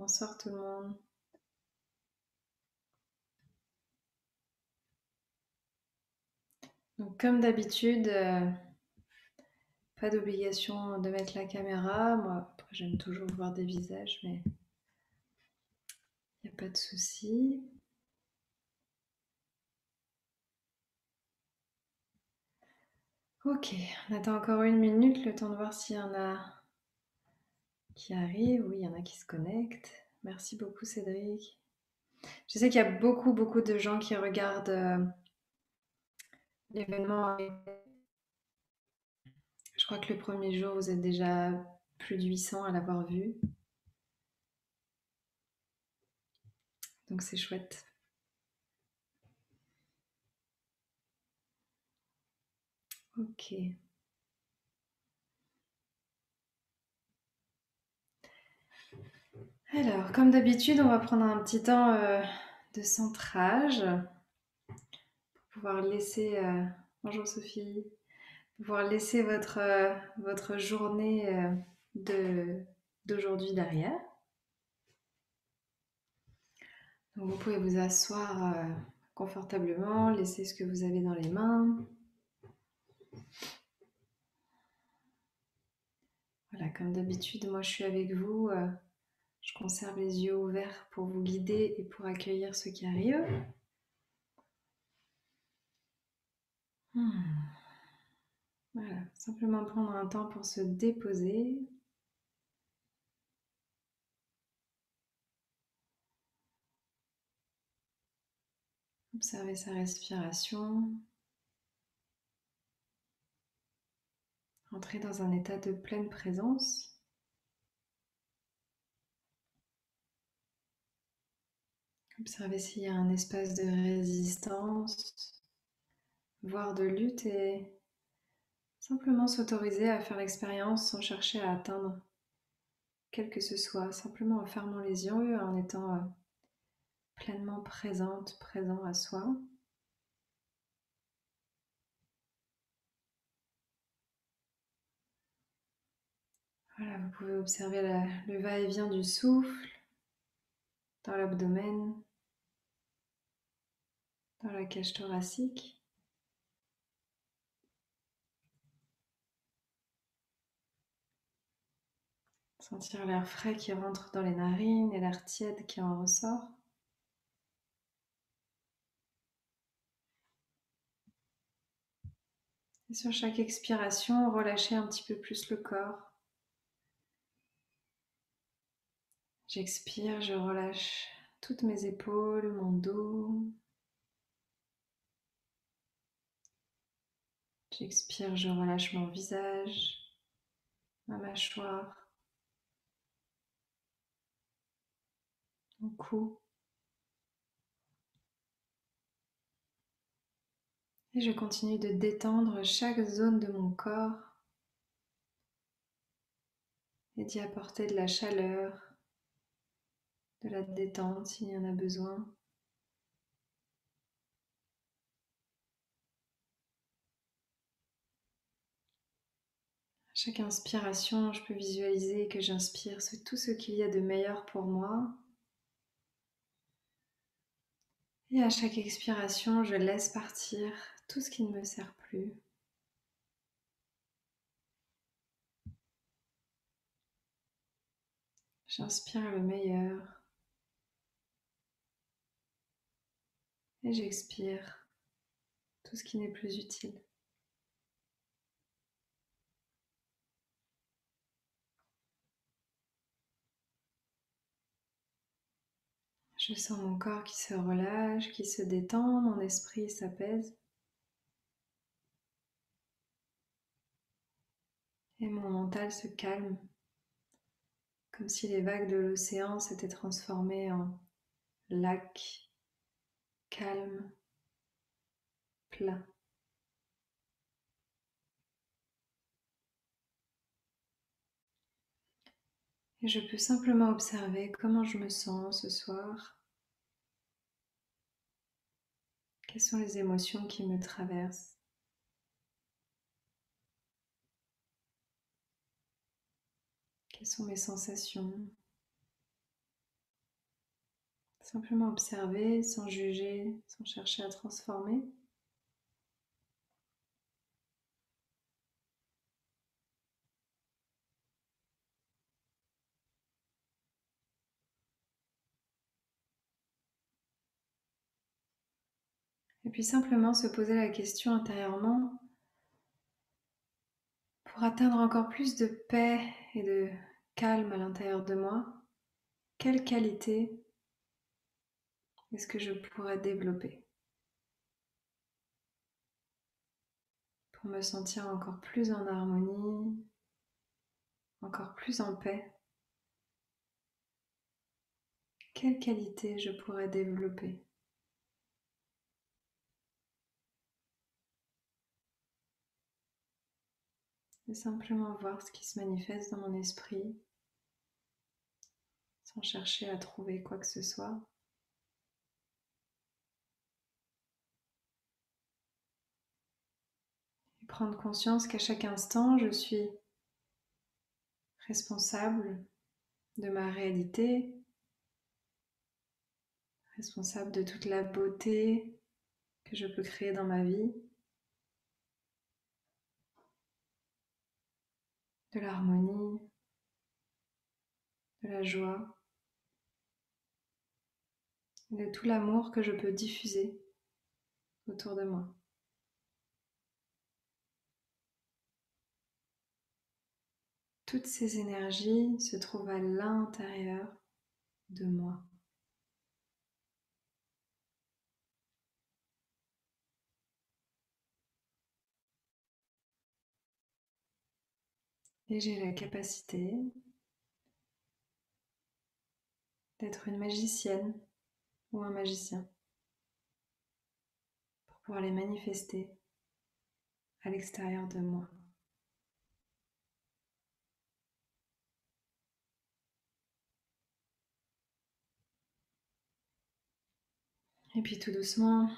Bonsoir tout le monde. Donc comme d'habitude, pas d'obligation de mettre la caméra. Moi, après, j'aime toujours voir des visages, mais il n'y a pas de souci. Ok, on attend encore une minute, le temps de voir s'il y en a qui arrivent. Oui, il y en a qui se connectent. Merci beaucoup Cédric. Je sais qu'il y a beaucoup de gens qui regardent l'événement. Je crois que le premier jour, vous êtes déjà plus de 800 à l'avoir vu. Donc c'est chouette. Ok. Alors, comme d'habitude, on va prendre un petit temps de centrage pour pouvoir laisser. Bonjour Sophie. Pouvoir laisser votre journée d'aujourd'hui derrière. Donc, vous pouvez vous asseoir confortablement, laisser ce que vous avez dans les mains. Voilà, comme d'habitude, moi je suis avec vous. Je conserve les yeux ouverts pour vous guider et pour accueillir ceux qui arrivent. Voilà, simplement prendre un temps pour se déposer. Observer sa respiration. Entrer dans un état de pleine présence. Observer s'il y a un espace de résistance, voire de lutte, et simplement s'autoriser à faire l'expérience sans chercher à atteindre quel que ce soit, simplement en fermant les yeux, en étant pleinement présente, présent à soi. Voilà, vous pouvez observer le va-et-vient du souffle dans l'abdomen, dans la cage thoracique. Sentir l'air frais qui rentre dans les narines et l'air tiède qui en ressort. Et sur chaque expiration, relâchez un petit peu plus le corps. J'expire, je relâche toutes mes épaules, mon dos. J'expire, je relâche mon visage, ma mâchoire, mon cou. Et je continue de détendre chaque zone de mon corps et d'y apporter de la chaleur, de la détente s'il y en a besoin. À chaque inspiration, je peux visualiser que j'inspire tout ce qu'il y a de meilleur pour moi. Et à chaque expiration, je laisse partir tout ce qui ne me sert plus. J'inspire le meilleur et j'expire tout ce qui n'est plus utile. Je sens mon corps qui se relâche, qui se détend, mon esprit s'apaise. Et mon mental se calme, comme si les vagues de l'océan s'étaient transformées en lacs calmes, plats. Et je peux simplement observer comment je me sens ce soir. Quelles sont les émotions qui me traversent? Quelles sont mes sensations? Simplement observer, sans juger, sans chercher à transformer. Et puis simplement se poser la question intérieurement pour atteindre encore plus de paix et de calme à l'intérieur de moi. Quelle qualité est-ce que je pourrais développer pour me sentir encore plus en harmonie, encore plus en paix? Quelle qualité je pourrais développer? Et simplement voir ce qui se manifeste dans mon esprit, sans chercher à trouver quoi que ce soit. Et prendre conscience qu'à chaque instant, je suis responsable de ma réalité, responsable de toute la beauté que je peux créer dans ma vie, de l'harmonie, de la joie, de tout l'amour que je peux diffuser autour de moi. Toutes ces énergies se trouvent à l'intérieur de moi. Et j'ai la capacité d'être une magicienne ou un magicien pour pouvoir les manifester à l'extérieur de moi. Et puis tout doucement,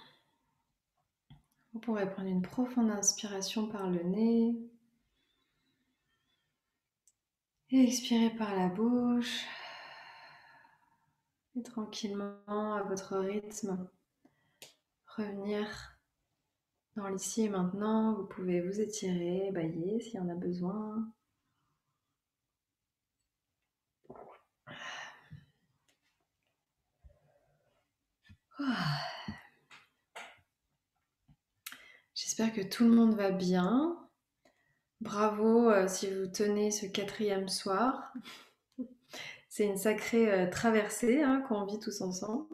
vous pourrez prendre une profonde inspiration par le nez et expirer par la bouche. Et tranquillement, à votre rythme, revenir dans l'ici et maintenant. Vous pouvez vous étirer, bâiller s'il y en a besoin. J'espère que tout le monde va bien. Bravo si vous tenez ce 4e soir. C'est une sacrée traversée qu'on vit tous ensemble.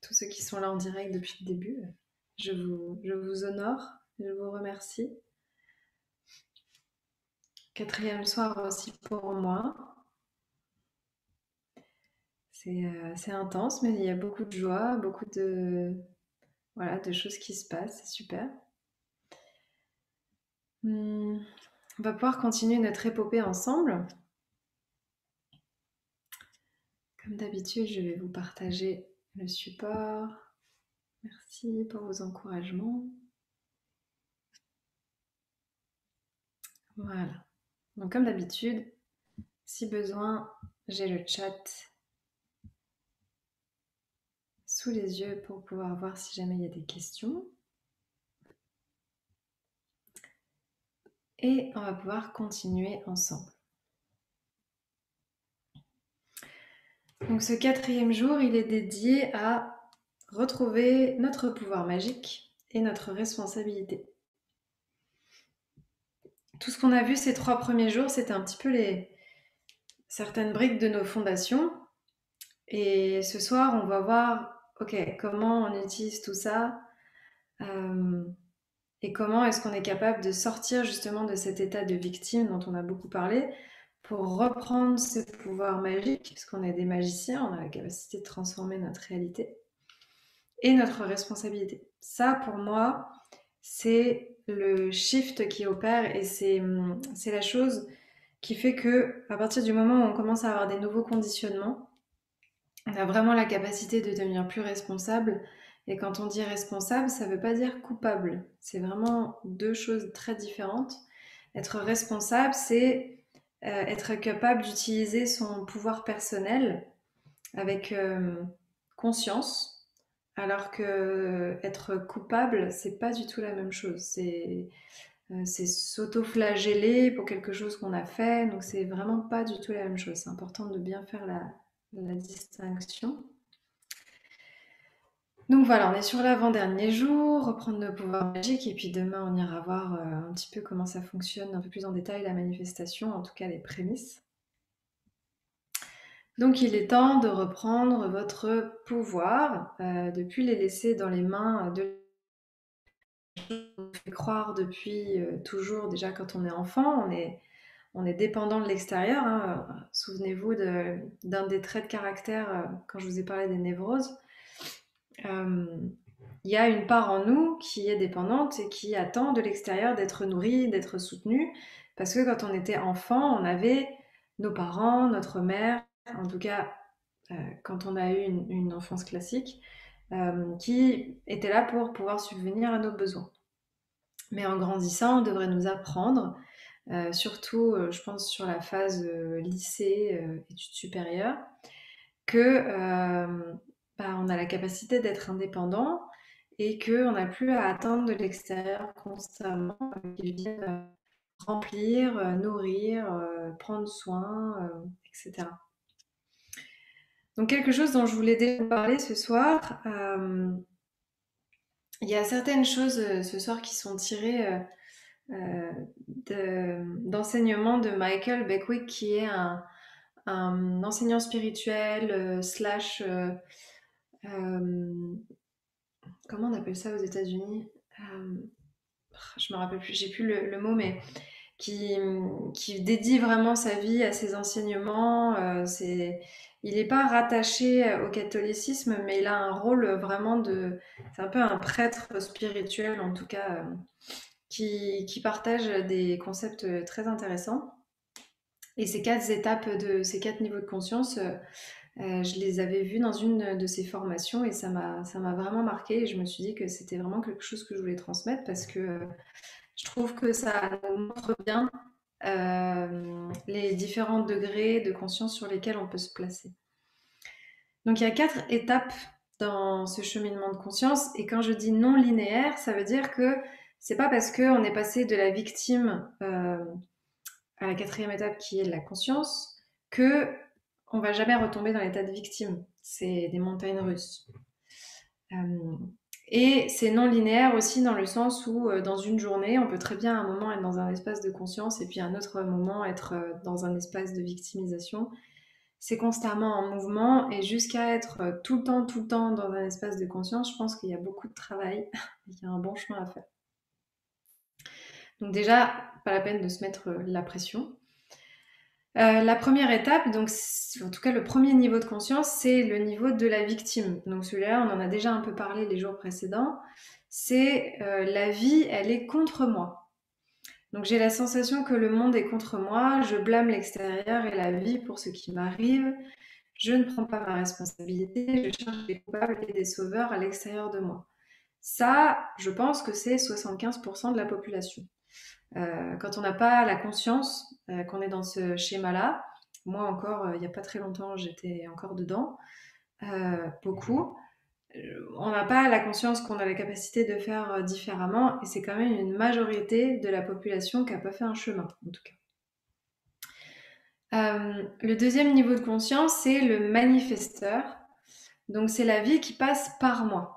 Tous ceux qui sont là en direct depuis le début, je vous honore, je vous remercie. 4e soir aussi pour moi. C'est intense, mais il y a beaucoup de joie, beaucoup de choses qui se passent, c'est super. On va pouvoir continuer notre épopée ensemble. Comme d'habitude, je vais vous partager le support. Merci pour vos encouragements. Voilà. Donc comme d'habitude, si besoin, j'ai le chat sous les yeux pour pouvoir voir si jamais il y a des questions. Et on va pouvoir continuer ensemble. Donc ce 4e jour, il est dédié à retrouver notre pouvoir magique et notre responsabilité. Tout ce qu'on a vu ces 3 premiers jours, c'était un petit peu certaines briques de nos fondations. Et ce soir, on va voir, ok, comment on utilise tout ça et comment est-ce qu'on est capable de sortir justement de cet état de victime dont on a beaucoup parlé pour reprendre ce pouvoir magique, puisqu'on est des magiciens, on a la capacité de transformer notre réalité et notre responsabilité. Ça, pour moi, c'est le shift qui opère et c'est la chose qui fait que à partir du moment où on commence à avoir des nouveaux conditionnements, on a vraiment la capacité de devenir plus responsable. Et quand on dit responsable, ça ne veut pas dire coupable. C'est vraiment 2 choses très différentes. Être responsable, c'est être capable d'utiliser son pouvoir personnel avec conscience, alors que être coupable, c'est pas du tout la même chose. C'est s'auto-flageller pour quelque chose qu'on a fait, donc c'est vraiment pas du tout la même chose. C'est important de bien faire la distinction. Donc voilà, on est sur l'avant-dernier jour, reprendre nos pouvoirs magiques, et puis demain on ira voir un petit peu comment ça fonctionne, un peu plus en détail la manifestation, en tout cas les prémices. Donc il est temps de reprendre votre pouvoir, de plus les laisser dans les mains de on fait croire depuis toujours, déjà quand on est enfant, on est dépendant de l'extérieur, hein. Souvenez-vous d'un des traits de caractère quand je vous ai parlé des névroses. Il y a une part en nous qui est dépendante et qui attend de l'extérieur d'être nourrie, d'être soutenue, parce que quand on était enfant, on avait nos parents, notre mère, en tout cas quand on a eu une enfance classique, qui était là pour pouvoir subvenir à nos besoins. Mais en grandissant, on devrait nous apprendre, surtout je pense sur la phase lycée, études supérieures, que on a la capacité d'être indépendant et qu'on n'a plus à attendre de l'extérieur constamment qu'il vienne remplir, nourrir, prendre soin, etc. Donc quelque chose dont je voulais déjà parler ce soir, il y a certaines choses ce soir qui sont tirées d'enseignements de Michael Beckwith, qui est un enseignant spirituel slash comment on appelle ça aux États-Unis? Je me rappelle plus, j'ai plus le mot, mais qui, qui dédie vraiment sa vie à ses enseignements. Il n'est pas rattaché au catholicisme, mais il a un rôle vraiment de... C'est un peu un prêtre spirituel, en tout cas, qui partage des concepts très intéressants. Et ces quatre étapes ces quatre niveaux de conscience, je les avais vus dans une de ces formations et ça m'a vraiment marqué. Et je me suis dit que c'était vraiment quelque chose que je voulais transmettre parce que je trouve que ça nous montre bien les différents degrés de conscience sur lesquels on peut se placer. Donc il y a 4 étapes dans ce cheminement de conscience, et quand je dis non linéaire, ça veut dire que c'est pas parce qu'on est passé de la victime à la 4e étape qui est la conscience que on va jamais retomber dans l'état de victime. C'est des montagnes russes. Euh, et c'est non linéaire aussi dans le sens où dans une journée, on peut très bien à un moment être dans un espace de conscience et puis à un autre moment être dans un espace de victimisation. C'est constamment en mouvement, et jusqu'à être tout le temps dans un espace de conscience, je pense qu'il y a beaucoup de travail et qu'il y a un bon chemin à faire. Donc déjà, pas la peine de se mettre la pression. La première étape, donc en tout cas le premier niveau de conscience, c'est le niveau de la victime. Donc celui-là, on en a déjà un peu parlé les jours précédents. C'est la vie, elle est contre moi. Donc j'ai la sensation que le monde est contre moi, je blâme l'extérieur et la vie pour ce qui m'arrive, je ne prends pas ma responsabilité, je cherche des coupables et des sauveurs à l'extérieur de moi. Ça, je pense que c'est 75% de la population. Quand on n'a pas la conscience qu'on est dans ce schéma-là, moi encore, il n'y a pas très longtemps, j'étais encore dedans, beaucoup. On n'a pas la conscience qu'on a la capacité de faire différemment, et c'est quand même une majorité de la population qui n'a pas fait un chemin, en tout cas. Le deuxième niveau de conscience, c'est le manifesteur. Donc c'est la vie qui passe par moi.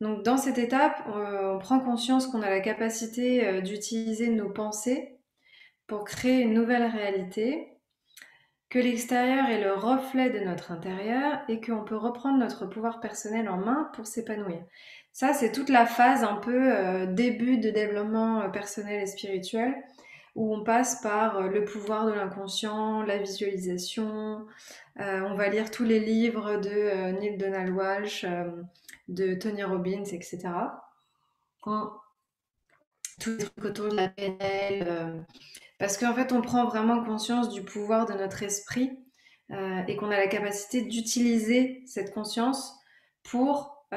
Donc dans cette étape, on prend conscience qu'on a la capacité d'utiliser nos pensées pour créer une nouvelle réalité, que l'extérieur est le reflet de notre intérieur et qu'on peut reprendre notre pouvoir personnel en main pour s'épanouir. Ça, c'est toute la phase un peu début de développement personnel et spirituel, où on passe par le pouvoir de l'inconscient, la visualisation. On va lire tous les livres de Neil Donald Walsh, de Tony Robbins, etc. Tous les trucs autour de la PNL. Parce qu'en fait, on prend vraiment conscience du pouvoir de notre esprit et qu'on a la capacité d'utiliser cette conscience pour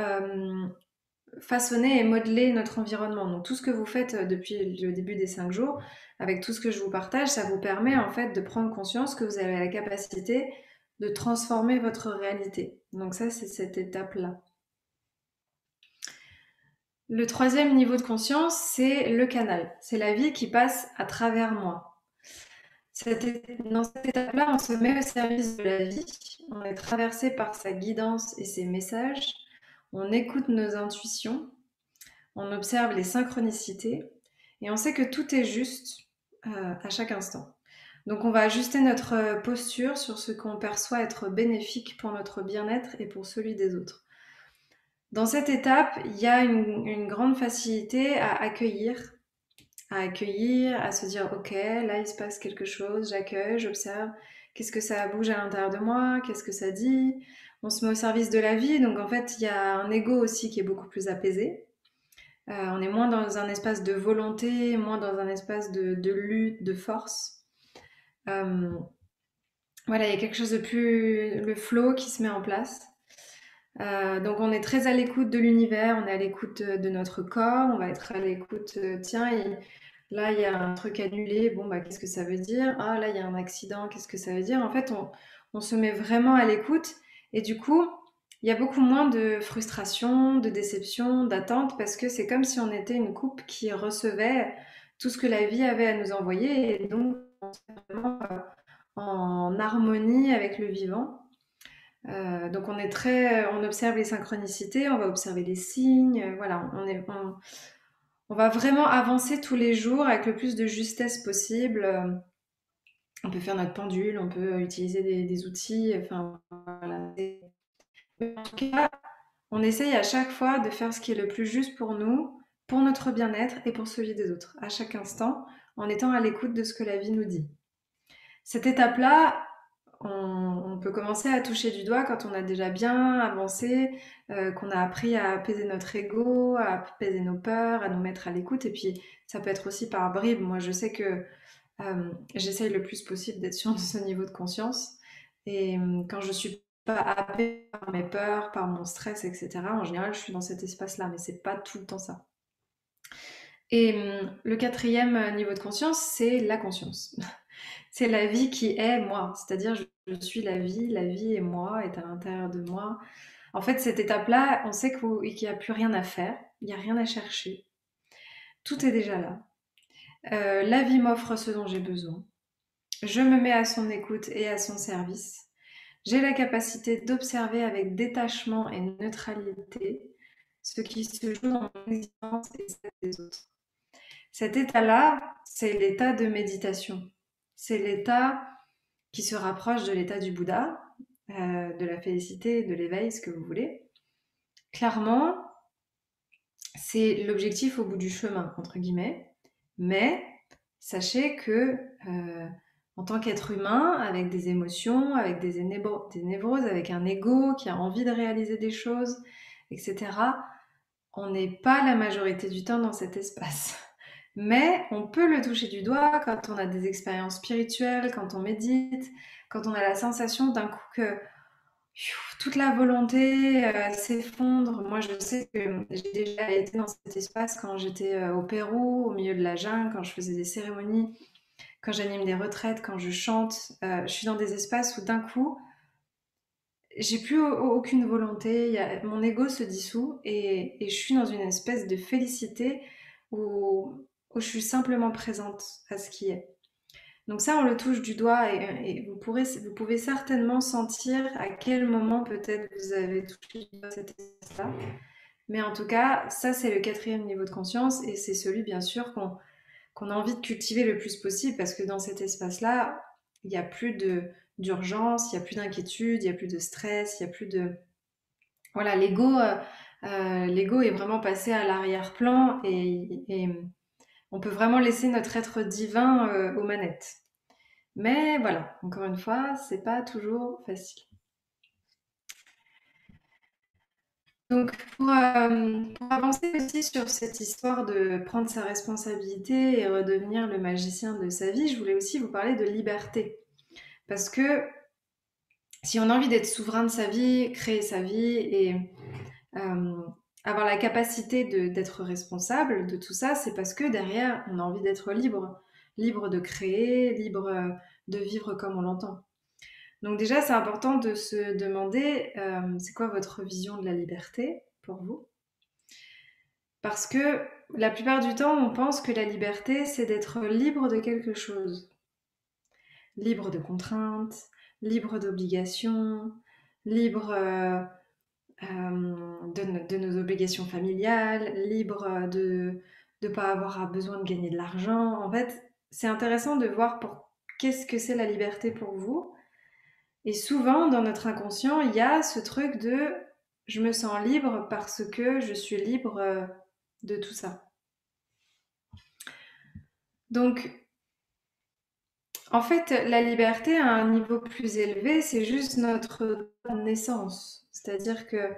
façonner et modeler notre environnement. Donc tout ce que vous faites depuis le début des 5 jours, avec tout ce que je vous partage, ça vous permet en fait de prendre conscience que vous avez la capacité de transformer votre réalité. Donc ça, c'est cette étape-là. Le troisième niveau de conscience, c'est le canal. C'est la vie qui passe à travers moi. Dans cette étape-là, on se met au service de la vie, on est traversé par sa guidance et ses messages, on écoute nos intuitions, on observe les synchronicités et on sait que tout est juste à chaque instant. Donc on va ajuster notre posture sur ce qu'on perçoit être bénéfique pour notre bien-être et pour celui des autres. Dans cette étape, il y a une grande facilité à accueillir, à se dire ok, là il se passe quelque chose, j'accueille, j'observe, qu'est-ce que ça bouge à l'intérieur de moi, qu'est-ce que ça dit. On se met au service de la vie, donc en fait il y a un ego aussi qui est beaucoup plus apaisé. On est moins dans un espace de volonté, moins dans un espace de lutte, de force. Voilà, il y a quelque chose de plus... le flow qui se met en place. Donc on est très à l'écoute de l'univers, on est à l'écoute de notre corps, on va être à l'écoute, tiens, là il y a un truc annulé, bon bah qu'est-ce que ça veut dire? Ah là il y a un accident, qu'est-ce que ça veut dire? En fait on se met vraiment à l'écoute et du coup il y a beaucoup moins de frustration, de déception, d'attente parce que c'est comme si on était une coupe qui recevait tout ce que la vie avait à nous envoyer et donc on est vraiment en harmonie avec le vivant. Donc on observe les synchronicités, on va observer les signes, voilà, on va vraiment avancer tous les jours avec le plus de justesse possible. On peut faire notre pendule, on peut utiliser des outils, enfin voilà. Mais en tout cas, on essaye à chaque fois de faire ce qui est le plus juste pour nous, pour notre bien-être et pour celui des autres, à chaque instant, en étant à l'écoute de ce que la vie nous dit. Cette étape-là, on peut commencer à toucher du doigt quand on a déjà bien avancé, qu'on a appris à apaiser notre ego, à apaiser nos peurs, à nous mettre à l'écoute. Et puis, ça peut être aussi par bribes. Moi, je sais que j'essaye le plus possible d'être sur ce niveau de conscience. Et quand je suis pas happée par mes peurs, par mon stress, etc., en général, je suis dans cet espace-là, mais c'est pas tout le temps ça. Et le quatrième niveau de conscience, c'est la conscience. C'est la vie qui est moi, c'est-à-dire je suis la vie est moi, est à l'intérieur de moi. En fait, cette étape-là, on sait qu'il n'y a plus rien à faire, il n'y a rien à chercher. Tout est déjà là. La vie m'offre ce dont j'ai besoin. Je me mets à son écoute et à son service. J'ai la capacité d'observer avec détachement et neutralité ce qui se joue dans mon existence et celle des autres. Cet état-là, c'est l'état de méditation. C'est l'état qui se rapproche de l'état du Bouddha, de la félicité, de l'éveil, ce que vous voulez. Clairement, c'est l'objectif au bout du chemin, entre guillemets. Mais sachez que, en tant qu'être humain, avec des émotions, avec des névroses, avec un ego qui a envie de réaliser des choses, etc., on n'est pas la majorité du temps dans cet espace. Mais on peut le toucher du doigt quand on a des expériences spirituelles, quand on médite, quand on a la sensation d'un coup que toute la volonté s'effondre. Moi, je sais que j'ai déjà été dans cet espace quand j'étais au Pérou, au milieu de la jungle, quand je faisais des cérémonies, quand j'anime des retraites, quand je chante. Je suis dans des espaces où d'un coup, j'ai plus aucune volonté, mon ego se dissout et je suis dans une espèce de félicité où je suis simplement présente à ce qui est. Donc ça, on le touche du doigt et vous pouvez certainement sentir à quel moment peut-être vous avez touché du doigt cet espace-là. Mais en tout cas, ça, c'est le quatrième niveau de conscience et c'est celui, bien sûr, qu'on a envie de cultiver le plus possible parce que dans cet espace-là, il n'y a plus d'urgence, il n'y a plus d'inquiétude, il n'y a plus de stress, il n'y a plus de... Voilà, l'ego est vraiment passé à l'arrière-plan et on peut vraiment laisser notre être divin aux manettes. Mais voilà, encore une fois, c'est pas toujours facile. Donc, pour avancer aussi sur cette histoire de prendre sa responsabilité et redevenir le magicien de sa vie, je voulais aussi vous parler de liberté. Parce que si on a envie d'être souverain de sa vie, créer sa vie et euh, avoir la capacité d'être responsable de tout ça, c'est parce que derrière, on a envie d'être libre. Libre de créer, libre de vivre comme on l'entend. Donc déjà, c'est important de se demander, c'est quoi votre vision de la liberté pour vous? Parce que la plupart du temps, on pense que la liberté, c'est d'être libre de quelque chose. Libre de contraintes, libre d'obligations, libre de nos obligations familiales, libre de ne pas avoir besoin de gagner de l'argent. En fait, c'est intéressant de voir qu'est-ce que c'est la liberté pour vous. Et souvent, dans notre inconscient, il y a ce truc de je me sens libre parce que je suis libre de tout ça. Donc, en fait, la liberté à un niveau plus élevé, c'est juste notre naissance. C'est-à-dire que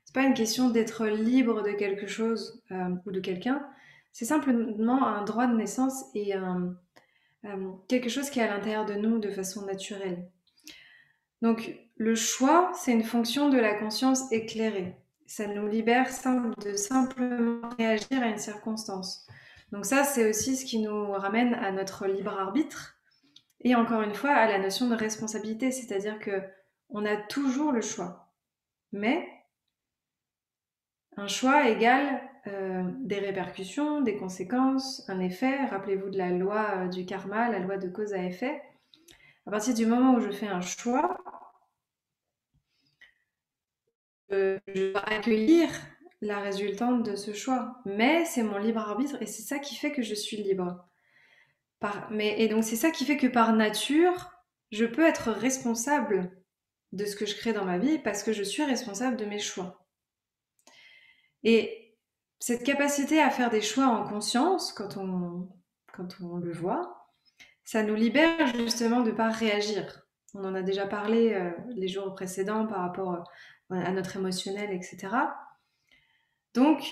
c'est pas une question d'être libre de quelque chose ou de quelqu'un. C'est simplement un droit de naissance et quelque chose qui est à l'intérieur de nous de façon naturelle. Donc, le choix, c'est une fonction de la conscience éclairée. Ça nous libère de simplement réagir à une circonstance. Donc ça, c'est aussi ce qui nous ramène à notre libre arbitre et encore une fois à la notion de responsabilité, c'est-à-dire que on a toujours le choix. Mais un choix égale des répercussions, des conséquences, un effet. Rappelez-vous de la loi du karma, la loi de cause à effet. À partir du moment où je fais un choix, je dois accueillir la résultante de ce choix. Mais c'est mon libre arbitre et c'est ça qui fait que je suis libre. Et donc c'est ça qui fait que par nature, je peux être responsable de ce que je crée dans ma vie parce que je suis responsable de mes choix. Et cette capacité à faire des choix en conscience, quand on le voit, ça nous libère justement de ne pas réagir. On en a déjà parlé les jours précédents par rapport à notre émotionnel, etc. Donc,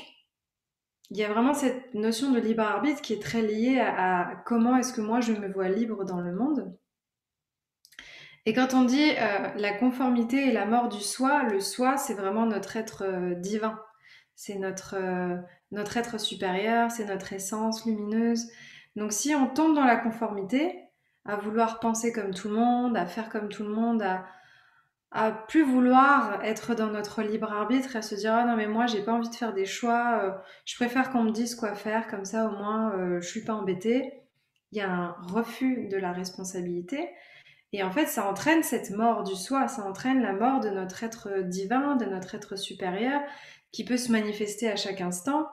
il y a vraiment cette notion de libre arbitre qui est très liée à comment est-ce que moi je me vois libre dans le monde. Et quand on dit la conformité et la mort du soi, le soi, c'est vraiment notre être divin. C'est notre être supérieur, c'est notre essence lumineuse. Donc si on tombe dans la conformité, à vouloir penser comme tout le monde, à faire comme tout le monde, à plus vouloir être dans notre libre arbitre, à se dire ah non mais moi j'ai pas envie de faire des choix, je préfère qu'on me dise quoi faire, comme ça au moins je suis pas embêtée. Il y a un refus de la responsabilité. Et en fait, ça entraîne cette mort du soi, ça entraîne la mort de notre être divin, de notre être supérieur, qui peut se manifester à chaque instant,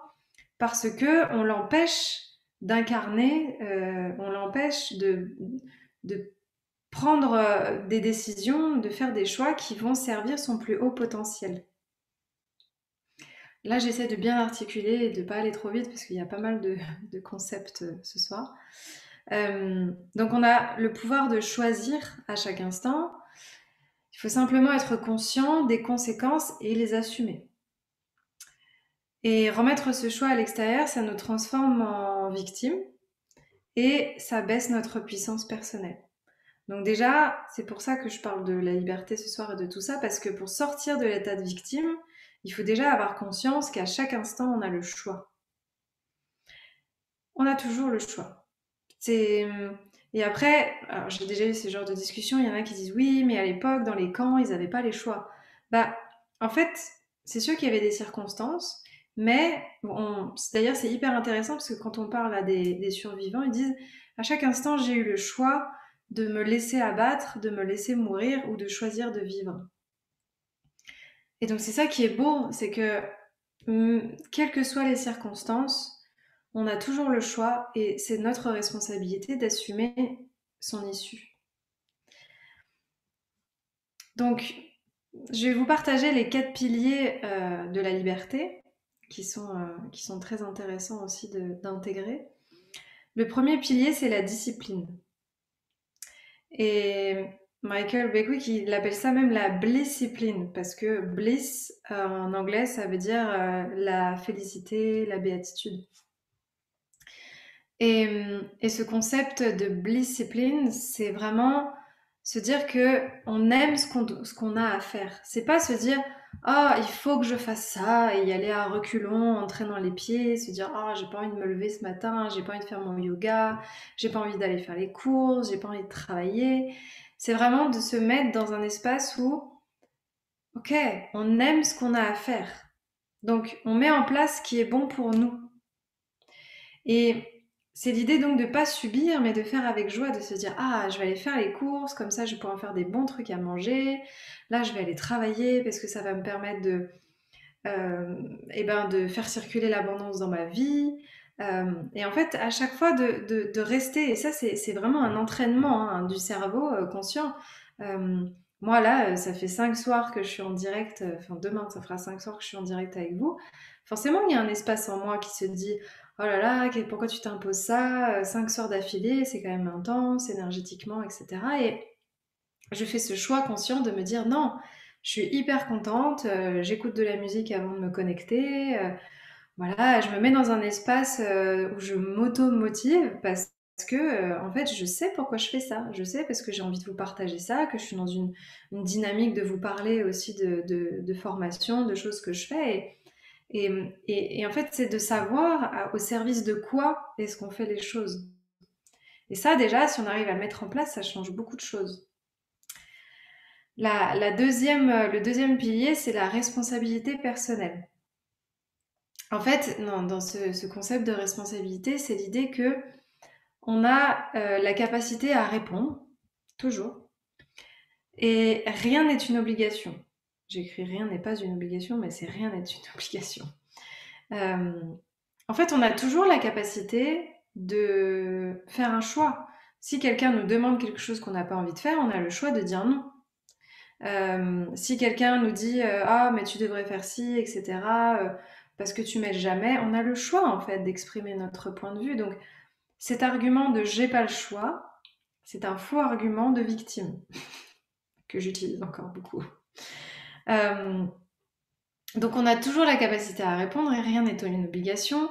parce que on l'empêche d'incarner, on l'empêche de prendre des décisions, de faire des choix qui vont servir son plus haut potentiel. Là, j'essaie de bien articuler et de ne pas aller trop vite, parce qu'il y a pas mal de concepts ce soir. Donc on a le pouvoir de choisir à chaque instant. Il faut simplement être conscient des conséquences et les assumer. Et remettre ce choix à l'extérieur, ça nous transforme en victime et ça baisse notre puissance personnelle. Donc déjà, c'est pour ça que je parle de la liberté ce soir et de tout ça, parce que pour sortir de l'état de victime, il faut déjà avoir conscience qu'à chaque instant, on a le choix. On a toujours le choix. Et après, alors j'ai déjà eu ce genre de discussion, il y en a qui disent oui, mais à l'époque, dans les camps, ils n'avaient pas les choix. Bah, en fait, c'est sûr qu'il y avait des circonstances, mais d'ailleurs c'est hyper intéressant parce que quand on parle à des survivants, ils disent à chaque instant, j'ai eu le choix de me laisser abattre, de me laisser mourir ou de choisir de vivre. Et donc c'est ça qui est beau, c'est que quelles que soient les circonstances, on a toujours le choix et c'est notre responsabilité d'assumer son issue. Donc, je vais vous partager les 4 piliers de la liberté qui sont très intéressants aussi d'intégrer. Le premier pilier, c'est la discipline. Et Michael Beckwith, il appelle ça même la blisscipline, parce que bliss, en anglais, ça veut dire la félicité, la béatitude. Et ce concept de blisscipline, c'est vraiment se dire que on aime ce qu'on a à faire. C'est pas se dire ah, il faut que je fasse ça, et y aller à reculons, en traînant les pieds, se dire, ah, j'ai pas envie de me lever ce matin, j'ai pas envie de faire mon yoga, j'ai pas envie d'aller faire les courses, j'ai pas envie de travailler. C'est vraiment de se mettre dans un espace où, ok, on aime ce qu'on a à faire. Donc, on met en place ce qui est bon pour nous. Et c'est l'idée donc de pas subir, mais de faire avec joie, de se dire, ah, je vais aller faire les courses, comme ça je vais pouvoir faire des bons trucs à manger. Là, je vais aller travailler parce que ça va me permettre de faire circuler l'abondance dans ma vie. Et en fait, à chaque fois de rester, et ça c'est vraiment un entraînement hein, du cerveau conscient. Euh, Moi là, ça fait 5 soirs que je suis en direct, enfin demain ça fera 5 soirs que je suis en direct avec vous. Forcément, il y a un espace en moi qui se dit, oh là là, pourquoi tu t'imposes ça? 5 soirs d'affilée, c'est quand même intense énergétiquement, etc. Et je fais ce choix conscient de me dire non, je suis hyper contente, j'écoute de la musique avant de me connecter, voilà, je me mets dans un espace où je m'auto-motive parce que en fait je sais pourquoi je fais ça, je sais parce que j'ai envie de vous partager ça, que je suis dans une dynamique de vous parler aussi de formation, de choses que je fais. Et en fait c'est de savoir au service de quoi est-ce qu'on fait les choses. Et ça déjà, si on arrive à le mettre en place, ça change beaucoup de choses. Le deuxième pilier, c'est la responsabilité personnelle. En fait, dans ce concept de responsabilité, c'est l'idée que on a la capacité à répondre, toujours, et rien n'est une obligation. J'écris rien n'est pas une obligation, mais c'est rien n'est une obligation. Euh, En fait, on a toujours la capacité de faire un choix. Si quelqu'un nous demande quelque chose qu'on n'a pas envie de faire, on a le choix de dire non. Si quelqu'un nous dit ah mais tu devrais faire ci, etc. Parce que tu m'aides jamais, on a le choix en fait d'exprimer notre point de vue. Donc cet argument de j'ai pas le choix, c'est un faux argument de victime que j'utilise encore beaucoup. Euh, donc on a toujours la capacité à répondre et rien n'est une obligation.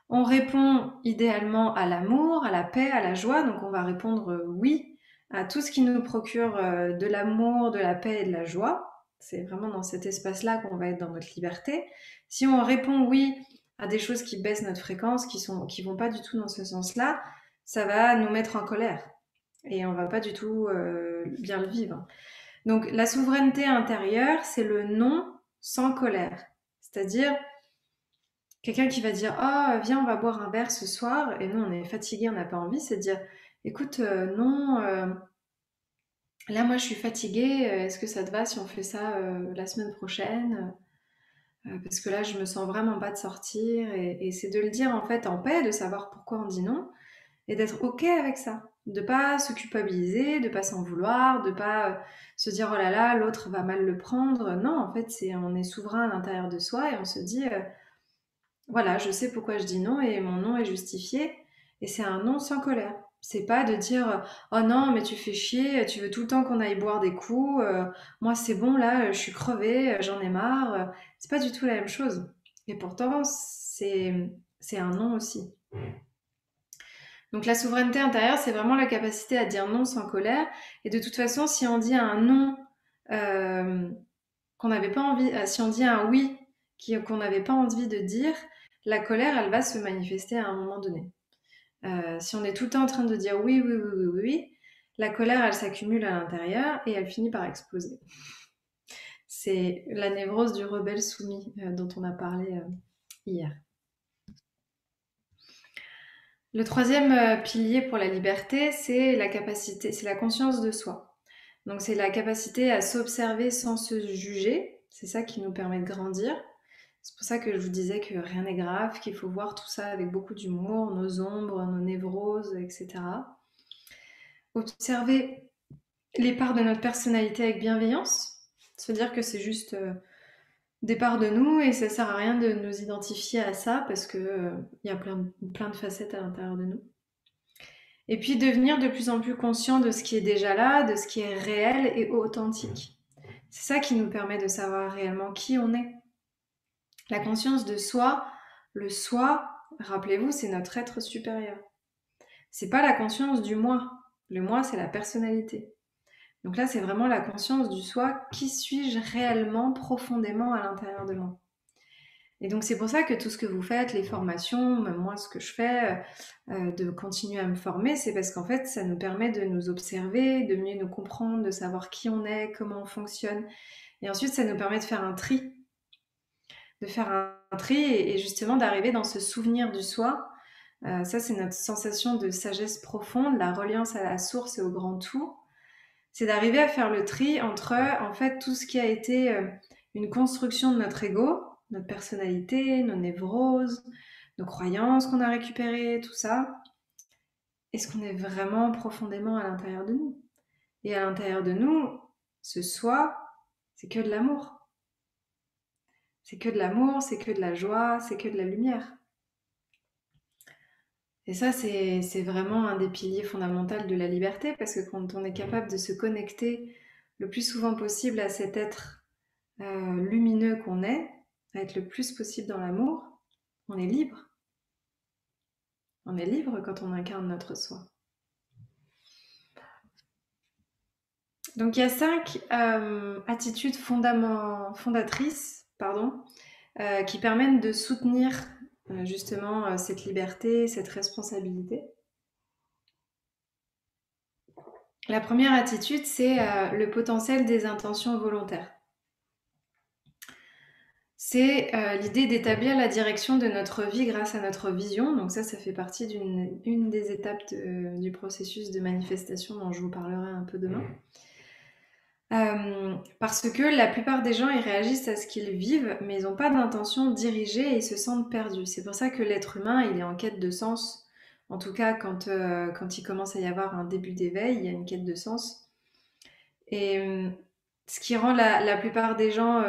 On répond idéalement à l'amour, à la paix, à la joie. Donc on va répondre oui à tout ce qui nous procure de l'amour, de la paix et de la joie. C'est vraiment dans cet espace-là qu'on va être dans notre liberté. Si on répond oui à des choses qui baissent notre fréquence, qui vont pas du tout dans ce sens-là, ça va nous mettre en colère et on va pas du tout bien le vivre. Donc la souveraineté intérieure, c'est le non sans colère. C'est-à-dire quelqu'un qui va dire ah viens on va boire un verre ce soir et nous on est fatigué, on n'a pas envie, c'est de dire écoute non là moi je suis fatiguée, est-ce que ça te va si on fait ça la semaine prochaine? Parce que là je me sens vraiment pas de sortir et c'est de le dire en fait en paix, de savoir pourquoi on dit non et d'être ok avec ça, de pas se culpabiliser, de pas s'en vouloir, de pas se dire oh là là l'autre va mal le prendre. Non, en fait c'est on est souverain à l'intérieur de soi et on se dit voilà, je sais pourquoi je dis non et mon non est justifié et c'est un non sans colère. C'est pas de dire oh non mais tu fais chier, tu veux tout le temps qu'on aille boire des coups, moi c'est bon là, je suis crevée, j'en ai marre. C'est pas du tout la même chose. Et pourtant c'est un non aussi. Donc la souveraineté intérieure, c'est vraiment la capacité à dire non sans colère. Et de toute façon, si on dit un non euh, qu'on n'avait pas envie, si on dit un oui qu'on n'avait pas envie de dire, la colère, elle va se manifester à un moment donné. Si on est tout le temps en train de dire oui, oui, oui, oui, oui, oui, la colère, elle s'accumule à l'intérieur et elle finit par exploser. C'est la névrose du rebelle soumis dont on a parlé hier. Le troisième pilier pour la liberté, c'est la capacité, c'est la conscience de soi. Donc c'est la capacité à s'observer sans se juger. C'est ça qui nous permet de grandir. C'est pour ça que je vous disais que rien n'est grave, qu'il faut voir tout ça avec beaucoup d'humour, nos ombres, nos névroses, etc. Observer les parts de notre personnalité avec bienveillance. Se dire que c'est juste des parts de nous et ça sert à rien de nous identifier à ça parce que y a plein de facettes à l'intérieur de nous. Et puis devenir de plus en plus conscient de ce qui est déjà là, de ce qui est réel et authentique. C'est ça qui nous permet de savoir réellement qui on est. La conscience de soi, le soi, rappelez-vous, c'est notre être supérieur. C'est pas la conscience du moi. Le moi, c'est la personnalité. Donc là, c'est vraiment la conscience du soi. Qui suis-je réellement, profondément à l'intérieur de moi? Et donc c'est pour ça que tout ce que vous faites, les formations, même moi ce que je fais, de continuer à me former, c'est parce qu'en fait ça nous permet de nous observer, de mieux nous comprendre, de savoir qui on est, comment on fonctionne. Et ensuite ça nous permet de faire un tri, et justement d'arriver dans ce souvenir du soi. Ça c'est notre sensation de sagesse profonde, la reliance à la source et au grand tout. C'est d'arriver à faire le tri entre en fait tout ce qui a été une construction de notre ego, notre personnalité, nos névroses, nos croyances qu'on a récupérées, tout ça, et ce qu'on est vraiment profondément à l'intérieur de nous. Et à l'intérieur de nous, ce soi, c'est que de l'amour. C'est que de l'amour, c'est que de la joie, c'est que de la lumière. Et ça, c'est vraiment un des piliers fondamentaux de la liberté, parce que quand on est capable de se connecter le plus souvent possible à cet être lumineux qu'on est, à être le plus possible dans l'amour, on est libre. On est libre quand on incarne notre soi. Donc il y a 5 attitudes fondatrices qui permettent de soutenir justement cette liberté, cette responsabilité. La première attitude, c'est le potentiel des intentions volontaires. C'est l'idée d'établir la direction de notre vie grâce à notre vision. Donc ça fait partie d'une des étapes du processus de manifestation dont je vous parlerai un peu demain. Parce que la plupart des gens, ils réagissent à ce qu'ils vivent, mais ils n'ont pas d'intention dirigée et ils se sentent perdus. C'est pour ça que l'être humain, il est en quête de sens. En tout cas, quand il commence à y avoir un début d'éveil, il y a une quête de sens. Et ce qui rend la plupart des gens...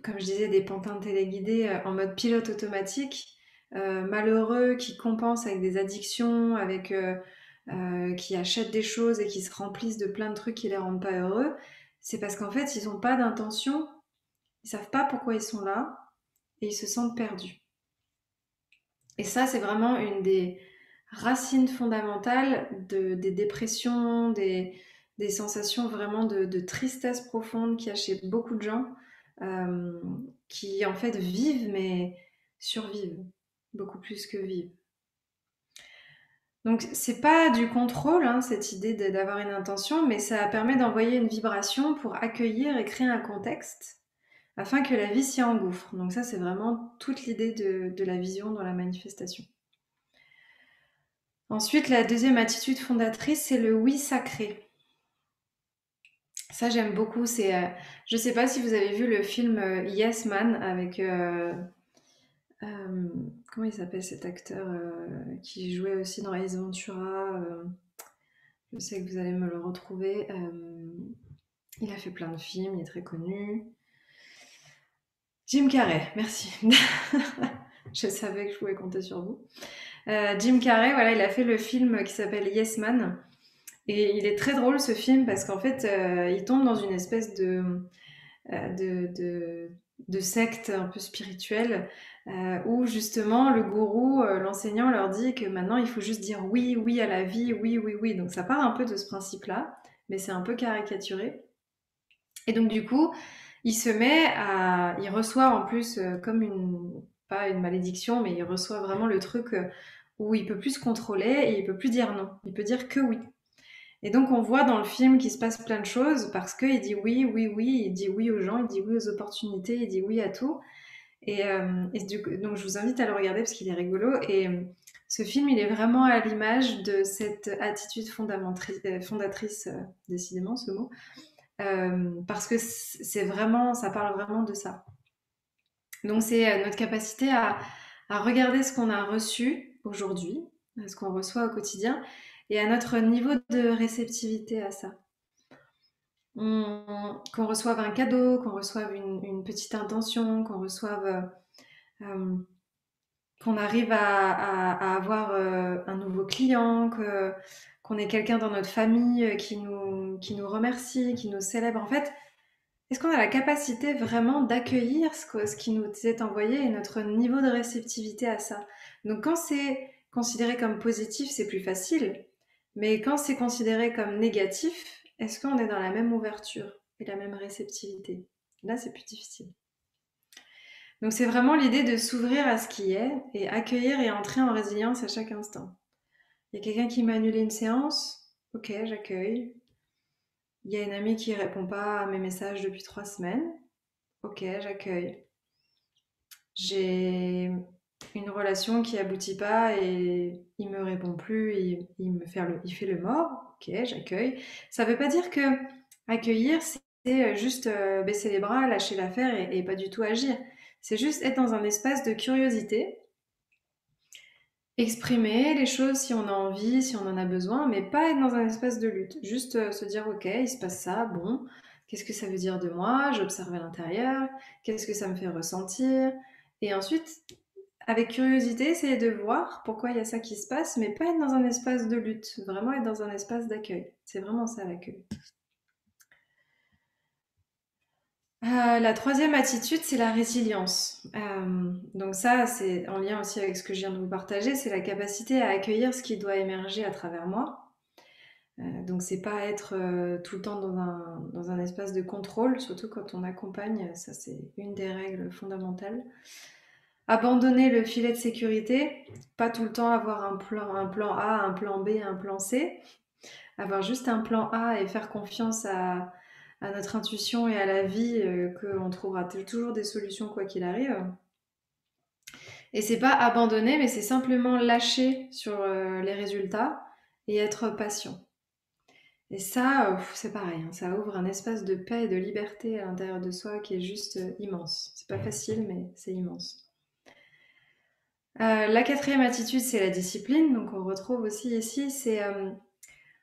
comme je disais, des pantins téléguidés en mode pilote automatique, malheureux, qui compensent avec des addictions, qui achètent des choses et qui se remplissent de plein de trucs qui les rendent pas heureux, c'est parce qu'en fait, ils n'ont pas d'intention, ils savent pas pourquoi ils sont là et ils se sentent perdus. Et ça, c'est vraiment une des racines fondamentales des dépressions, des sensations vraiment de tristesse profonde qu'il y a chez beaucoup de gens qui en fait vivent mais survivent beaucoup plus que vivent. Donc c'est pas du contrôle, hein, cette idée d'avoir une intention, mais ça permet d'envoyer une vibration pour accueillir et créer un contexte afin que la vie s'y engouffre. Donc ça c'est vraiment toute l'idée de la vision dans la manifestation. Ensuite, la deuxième attitude fondatrice, c'est le oui sacré. Ça, j'aime beaucoup. Je ne sais pas si vous avez vu le film Yes Man avec... comment il s'appelle cet acteur qui jouait aussi dans Ace Ventura je sais que vous allez me le retrouver. Il a fait plein de films, il est très connu. Jim Carrey, merci. Je savais que je pouvais compter sur vous. Jim Carrey, voilà, il a fait le film qui s'appelle Yes Man. Et il est très drôle ce film parce qu'en fait, il tombe dans une espèce de secte un peu spirituelle où justement le gourou, l'enseignant leur dit que maintenant il faut juste dire oui, oui à la vie, oui, oui, oui. Donc ça part un peu de ce principe-là, mais c'est un peu caricaturé. Et donc du coup, il reçoit en plus pas une malédiction, mais il reçoit vraiment le truc où il peut plus se contrôler et il peut plus dire non. Il peut dire que oui. Et donc on voit dans le film qu'il se passe plein de choses parce qu'il dit oui, oui, oui, il dit oui aux gens, il dit oui aux opportunités, il dit oui à tout. Donc je vous invite à le regarder parce qu'il est rigolo. Et ce film, il est vraiment à l'image de cette attitude fondatrice, décidément ce mot, parce que ça parle vraiment de ça. Donc c'est notre capacité à regarder ce qu'on a reçu aujourd'hui, ce qu'on reçoit au quotidien, et à notre niveau de réceptivité à ça. Qu'on reçoive un cadeau, qu'on reçoive une petite intention, qu'on arrive à avoir un nouveau client, qu'on ait quelqu'un dans notre famille qui nous remercie, qui nous célèbre. En fait, est-ce qu'on a la capacité vraiment d'accueillir ce qui nous est envoyé et notre niveau de réceptivité à ça? Donc quand c'est considéré comme positif, c'est plus facile. Mais quand c'est considéré comme négatif, est-ce qu'on est dans la même ouverture et la même réceptivité? Là, c'est plus difficile. Donc c'est vraiment l'idée de s'ouvrir à ce qui est et accueillir et entrer en résilience à chaque instant. Il y a quelqu'un qui m'a annulé une séance, ok, j'accueille. Il y a une amie qui répond pas à mes messages depuis 3 semaines, ok, j'accueille. J'ai une relation qui aboutit pas et il me répond plus, il fait le mort, ok, j'accueille. Ça veut pas dire que accueillir, c'est juste baisser les bras, lâcher l'affaire et pas du tout agir. C'est juste être dans un espace de curiosité, exprimer les choses si on a envie, si on en a besoin, mais pas être dans un espace de lutte. Juste se dire, ok, il se passe ça, bon, qu'est-ce que ça veut dire de moi? J'observe à l'intérieur, qu'est-ce que ça me fait ressentir? Et ensuite, avec curiosité, essayer de voir pourquoi il y a ça qui se passe, mais pas être dans un espace de lutte, vraiment être dans un espace d'accueil. C'est vraiment ça l'accueil. La troisième attitude, c'est la résilience. Donc ça, c'est en lien aussi avec ce que je viens de vous partager, c'est la capacité à accueillir ce qui doit émerger à travers moi. Donc c'est pas être tout le temps dans un espace de contrôle, surtout quand on accompagne, ça c'est une des règles fondamentales. Abandonner le filet de sécurité, pas tout le temps avoir un plan A, un plan B, un plan C, avoir juste un plan A et faire confiance à notre intuition et à la vie, qu'on trouvera toujours des solutions quoi qu'il arrive. Et c'est pas abandonner, mais c'est simplement lâcher sur les résultats et être patient. Et ça, c'est pareil, hein, ça ouvre un espace de paix et de liberté à l'intérieur de soi qui est juste immense. C'est pas facile, mais c'est immense. La quatrième attitude, c'est la discipline. Donc on retrouve aussi ici, c'est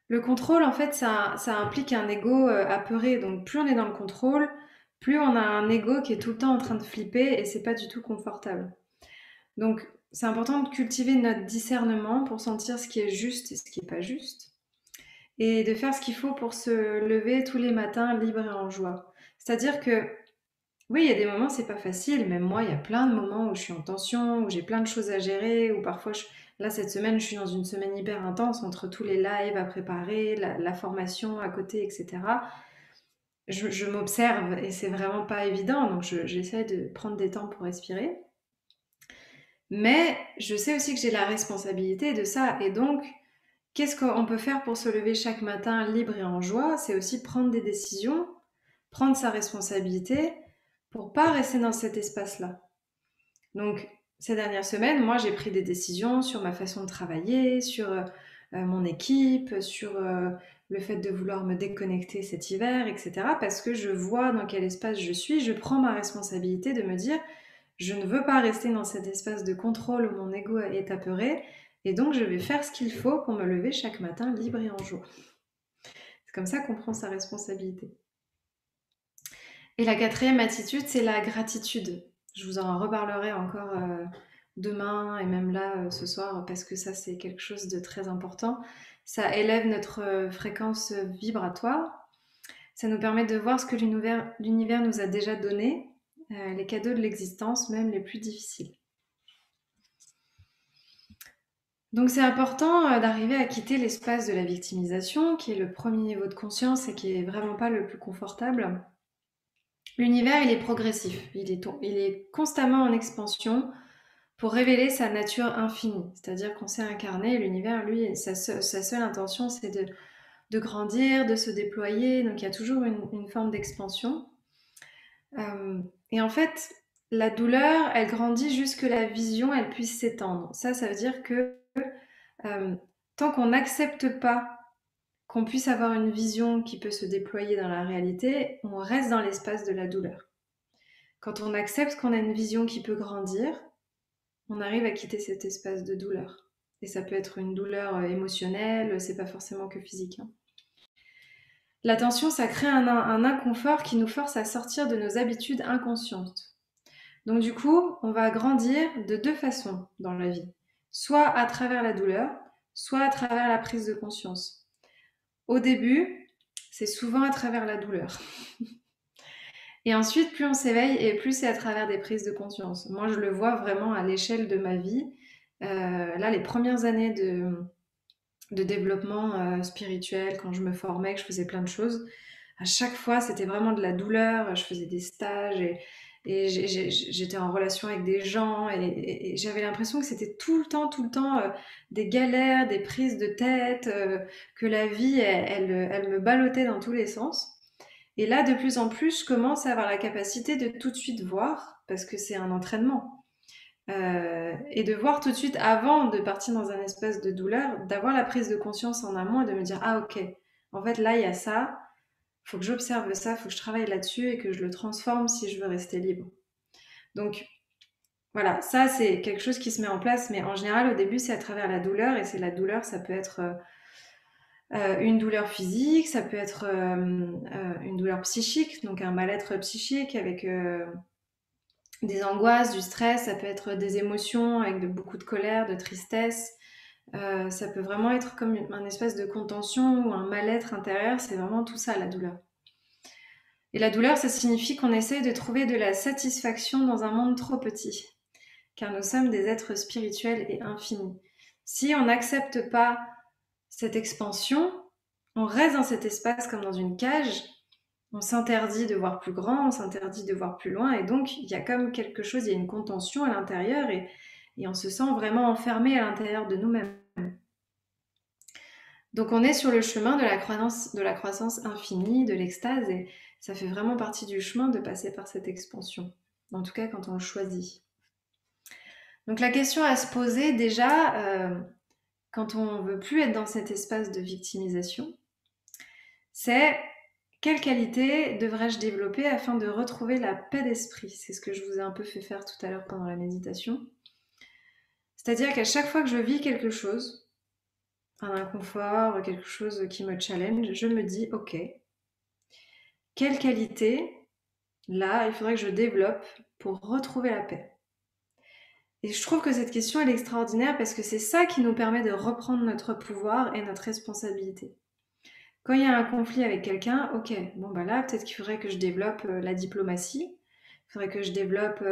le contrôle. En fait, ça implique un ego apeuré. Donc plus on est dans le contrôle, plus on a un ego qui est tout le temps en train de flipper et c'est pas du tout confortable. Donc c'est important de cultiver notre discernement pour sentir ce qui est juste et ce qui est pas juste. Et de faire ce qu'il faut pour se lever tous les matins libre et en joie. C'est-à-dire que oui, il y a des moments, c'est pas facile. Même moi, il y a plein de moments où je suis en tension, où j'ai plein de choses à gérer, où parfois, là, cette semaine, je suis dans une semaine hyper intense entre tous les lives à préparer, la formation à côté, etc. Je m'observe et c'est vraiment pas évident, donc j'essaie de prendre des temps pour respirer. Mais je sais aussi que j'ai la responsabilité de ça. Et donc, qu'est-ce qu'on peut faire pour se lever chaque matin libre et en joie? C'est aussi prendre des décisions, prendre sa responsabilité pour pas rester dans cet espace-là. Donc, ces dernières semaines, moi, j'ai pris des décisions sur ma façon de travailler, sur mon équipe, sur le fait de vouloir me déconnecter cet hiver, etc. Parce que je vois dans quel espace je suis, je prends ma responsabilité de me dire, je ne veux pas rester dans cet espace de contrôle où mon ego est apeuré, et donc je vais faire ce qu'il faut pour me lever chaque matin libre et en joie. C'est comme ça qu'on prend sa responsabilité. Et la quatrième attitude, c'est la gratitude. Je vous en reparlerai encore demain et même là ce soir parce que ça c'est quelque chose de très important. Ça élève notre fréquence vibratoire. Ça nous permet de voir ce que l'univers nous a déjà donné, les cadeaux de l'existence, même les plus difficiles. Donc c'est important d'arriver à quitter l'espace de la victimisation, qui est le premier niveau de conscience et qui est vraiment pas le plus confortable. L'univers, il est progressif, il est constamment en expansion pour révéler sa nature infinie. C'est-à-dire qu'on s'est incarné, l'univers, lui, sa seule intention, c'est de grandir, de se déployer. Donc il y a toujours une forme d'expansion. Et en fait, la douleur, elle grandit jusque la vision, elle puisse s'étendre. Ça veut dire que tant qu'on n'accepte pas qu'on puisse avoir une vision qui peut se déployer dans la réalité, on reste dans l'espace de la douleur. Quand on accepte qu'on a une vision qui peut grandir, on arrive à quitter cet espace de douleur. Et ça peut être une douleur émotionnelle, c'est pas forcément que physique. Hein. La tension, ça crée un inconfort qui nous force à sortir de nos habitudes inconscientes. Donc du coup, on va grandir de deux façons dans la vie. Soit à travers la douleur, soit à travers la prise de conscience. Au début, c'est souvent à travers la douleur. Et ensuite, plus on s'éveille et plus c'est à travers des prises de conscience. Moi, je le vois vraiment à l'échelle de ma vie. Là, les premières années de développement spirituel, quand je me formais, que je faisais plein de choses, à chaque fois, c'était vraiment de la douleur. Je faisais des stages et j'étais en relation avec des gens et j'avais l'impression que c'était tout le temps des galères, des prises de tête, que la vie, elle me ballottait dans tous les sens. Et là, de plus en plus, je commence à avoir la capacité de tout de suite voir, parce que c'est un entraînement, et de voir tout de suite, avant de partir dans un espace de douleur, d'avoir la prise de conscience en amont et de me dire, ah ok, en fait là, il y a ça, faut que j'observe ça, faut que je travaille là-dessus et que je le transforme si je veux rester libre. Donc voilà, ça c'est quelque chose qui se met en place, mais en général, au début, c'est à travers la douleur, et c'est la douleur, ça peut être une douleur physique, ça peut être une douleur psychique, donc un mal-être psychique avec des angoisses, du stress, ça peut être des émotions avec beaucoup de colère, de tristesse. Ça peut vraiment être comme un espèce de contention ou un mal-être intérieur, c'est vraiment tout ça la douleur. Et la douleur, ça signifie qu'on essaie de trouver de la satisfaction dans un monde trop petit, car nous sommes des êtres spirituels et infinis. Si on n'accepte pas cette expansion, on reste dans cet espace comme dans une cage, on s'interdit de voir plus grand, on s'interdit de voir plus loin, et donc il y a comme quelque chose, il y a une contention à l'intérieur, et on se sent vraiment enfermé à l'intérieur de nous-mêmes. Donc on est sur le chemin de la croissance infinie, de l'extase, et ça fait vraiment partie du chemin de passer par cette expansion, en tout cas quand on le choisit. Donc la question à se poser déjà, quand on veut plus être dans cet espace de victimisation, c'est: quelle qualité devrais-je développer afin de retrouver la paix d'esprit? C'est ce que je vous ai un peu fait faire tout à l'heure pendant la méditation. C'est-à-dire qu'à chaque fois que je vis quelque chose, un inconfort, quelque chose qui me challenge, je me dis, ok, quelle qualité, là, il faudrait que je développe pour retrouver la paix? Et je trouve que cette question, elle est extraordinaire parce que c'est ça qui nous permet de reprendre notre pouvoir et notre responsabilité. Quand il y a un conflit avec quelqu'un, ok, bon bah là, peut-être qu'il faudrait que je développe la diplomatie, il faudrait que je développe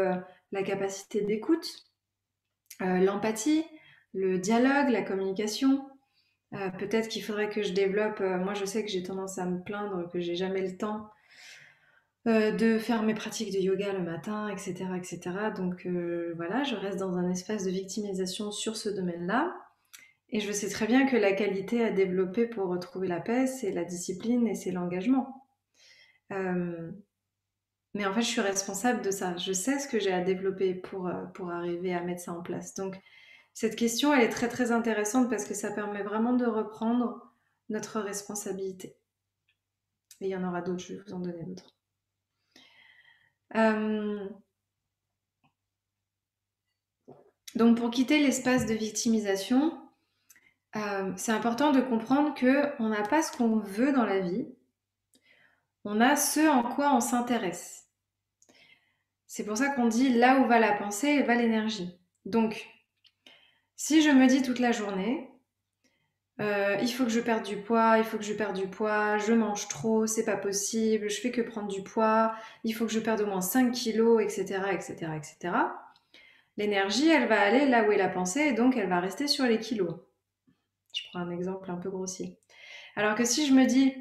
la capacité d'écoute, l'empathie, le dialogue, la communication. Peut-être qu'il faudrait que je développe, moi je sais que j'ai tendance à me plaindre que j'ai jamais le temps de faire mes pratiques de yoga le matin, etc. etc. Donc voilà, je reste dans un espace de victimisation sur ce domaine-là. Et je sais très bien que la qualité à développer pour retrouver la paix, c'est la discipline et c'est l'engagement. Mais en fait, je suis responsable de ça. Je sais ce que j'ai à développer pour arriver à mettre ça en place. Donc, cette question, elle est très très intéressante parce que ça permet vraiment de reprendre notre responsabilité. Et il y en aura d'autres, je vais vous en donner d'autres. Donc, pour quitter l'espace de victimisation, c'est important de comprendre qu'on n'a pas ce qu'on veut dans la vie, on a ce en quoi on s'intéresse. C'est pour ça qu'on dit là où va la pensée, va l'énergie. Donc, si je me dis toute la journée, il faut que je perde du poids, il faut que je perde du poids, je mange trop, c'est pas possible, je fais que prendre du poids, il faut que je perde au moins 5 kilos, etc., etc., etc. L'énergie, elle va aller là où est la pensée et donc elle va rester sur les kilos. Je prends un exemple un peu grossier. Alors que si je me dis,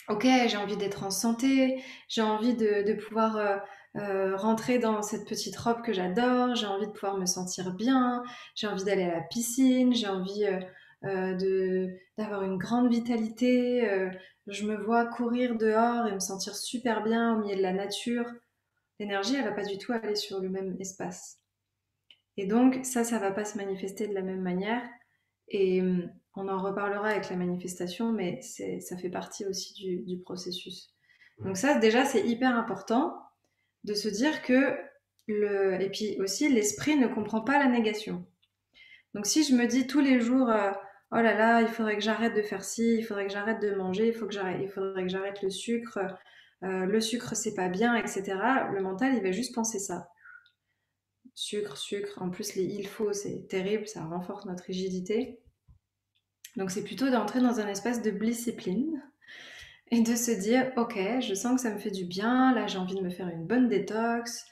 ok, j'ai envie d'être en santé, j'ai envie de pouvoir rentrer dans cette petite robe que j'adore, j'ai envie de pouvoir me sentir bien, j'ai envie d'aller à la piscine, j'ai envie d'avoir une grande vitalité, je me vois courir dehors et me sentir super bien au milieu de la nature. L'énergie, elle va pas du tout aller sur le même espace. Et donc ça va pas se manifester de la même manière. Et on en reparlera avec la manifestation, mais ça fait partie aussi du processus. Donc ça, déjà, c'est hyper important de se dire que et puis aussi, l'esprit ne comprend pas la négation. Donc si je me dis tous les jours, oh là là, il faudrait que j'arrête de faire ci, il faudrait que j'arrête de manger, il faudrait que j'arrête le sucre c'est pas bien, etc. Le mental, il va juste penser ça. Sucre, sucre, en plus les il faut, c'est terrible, ça renforce notre rigidité. Donc c'est plutôt d'entrer dans un espace de discipline et de se dire, ok, je sens que ça me fait du bien, là j'ai envie de me faire une bonne détox,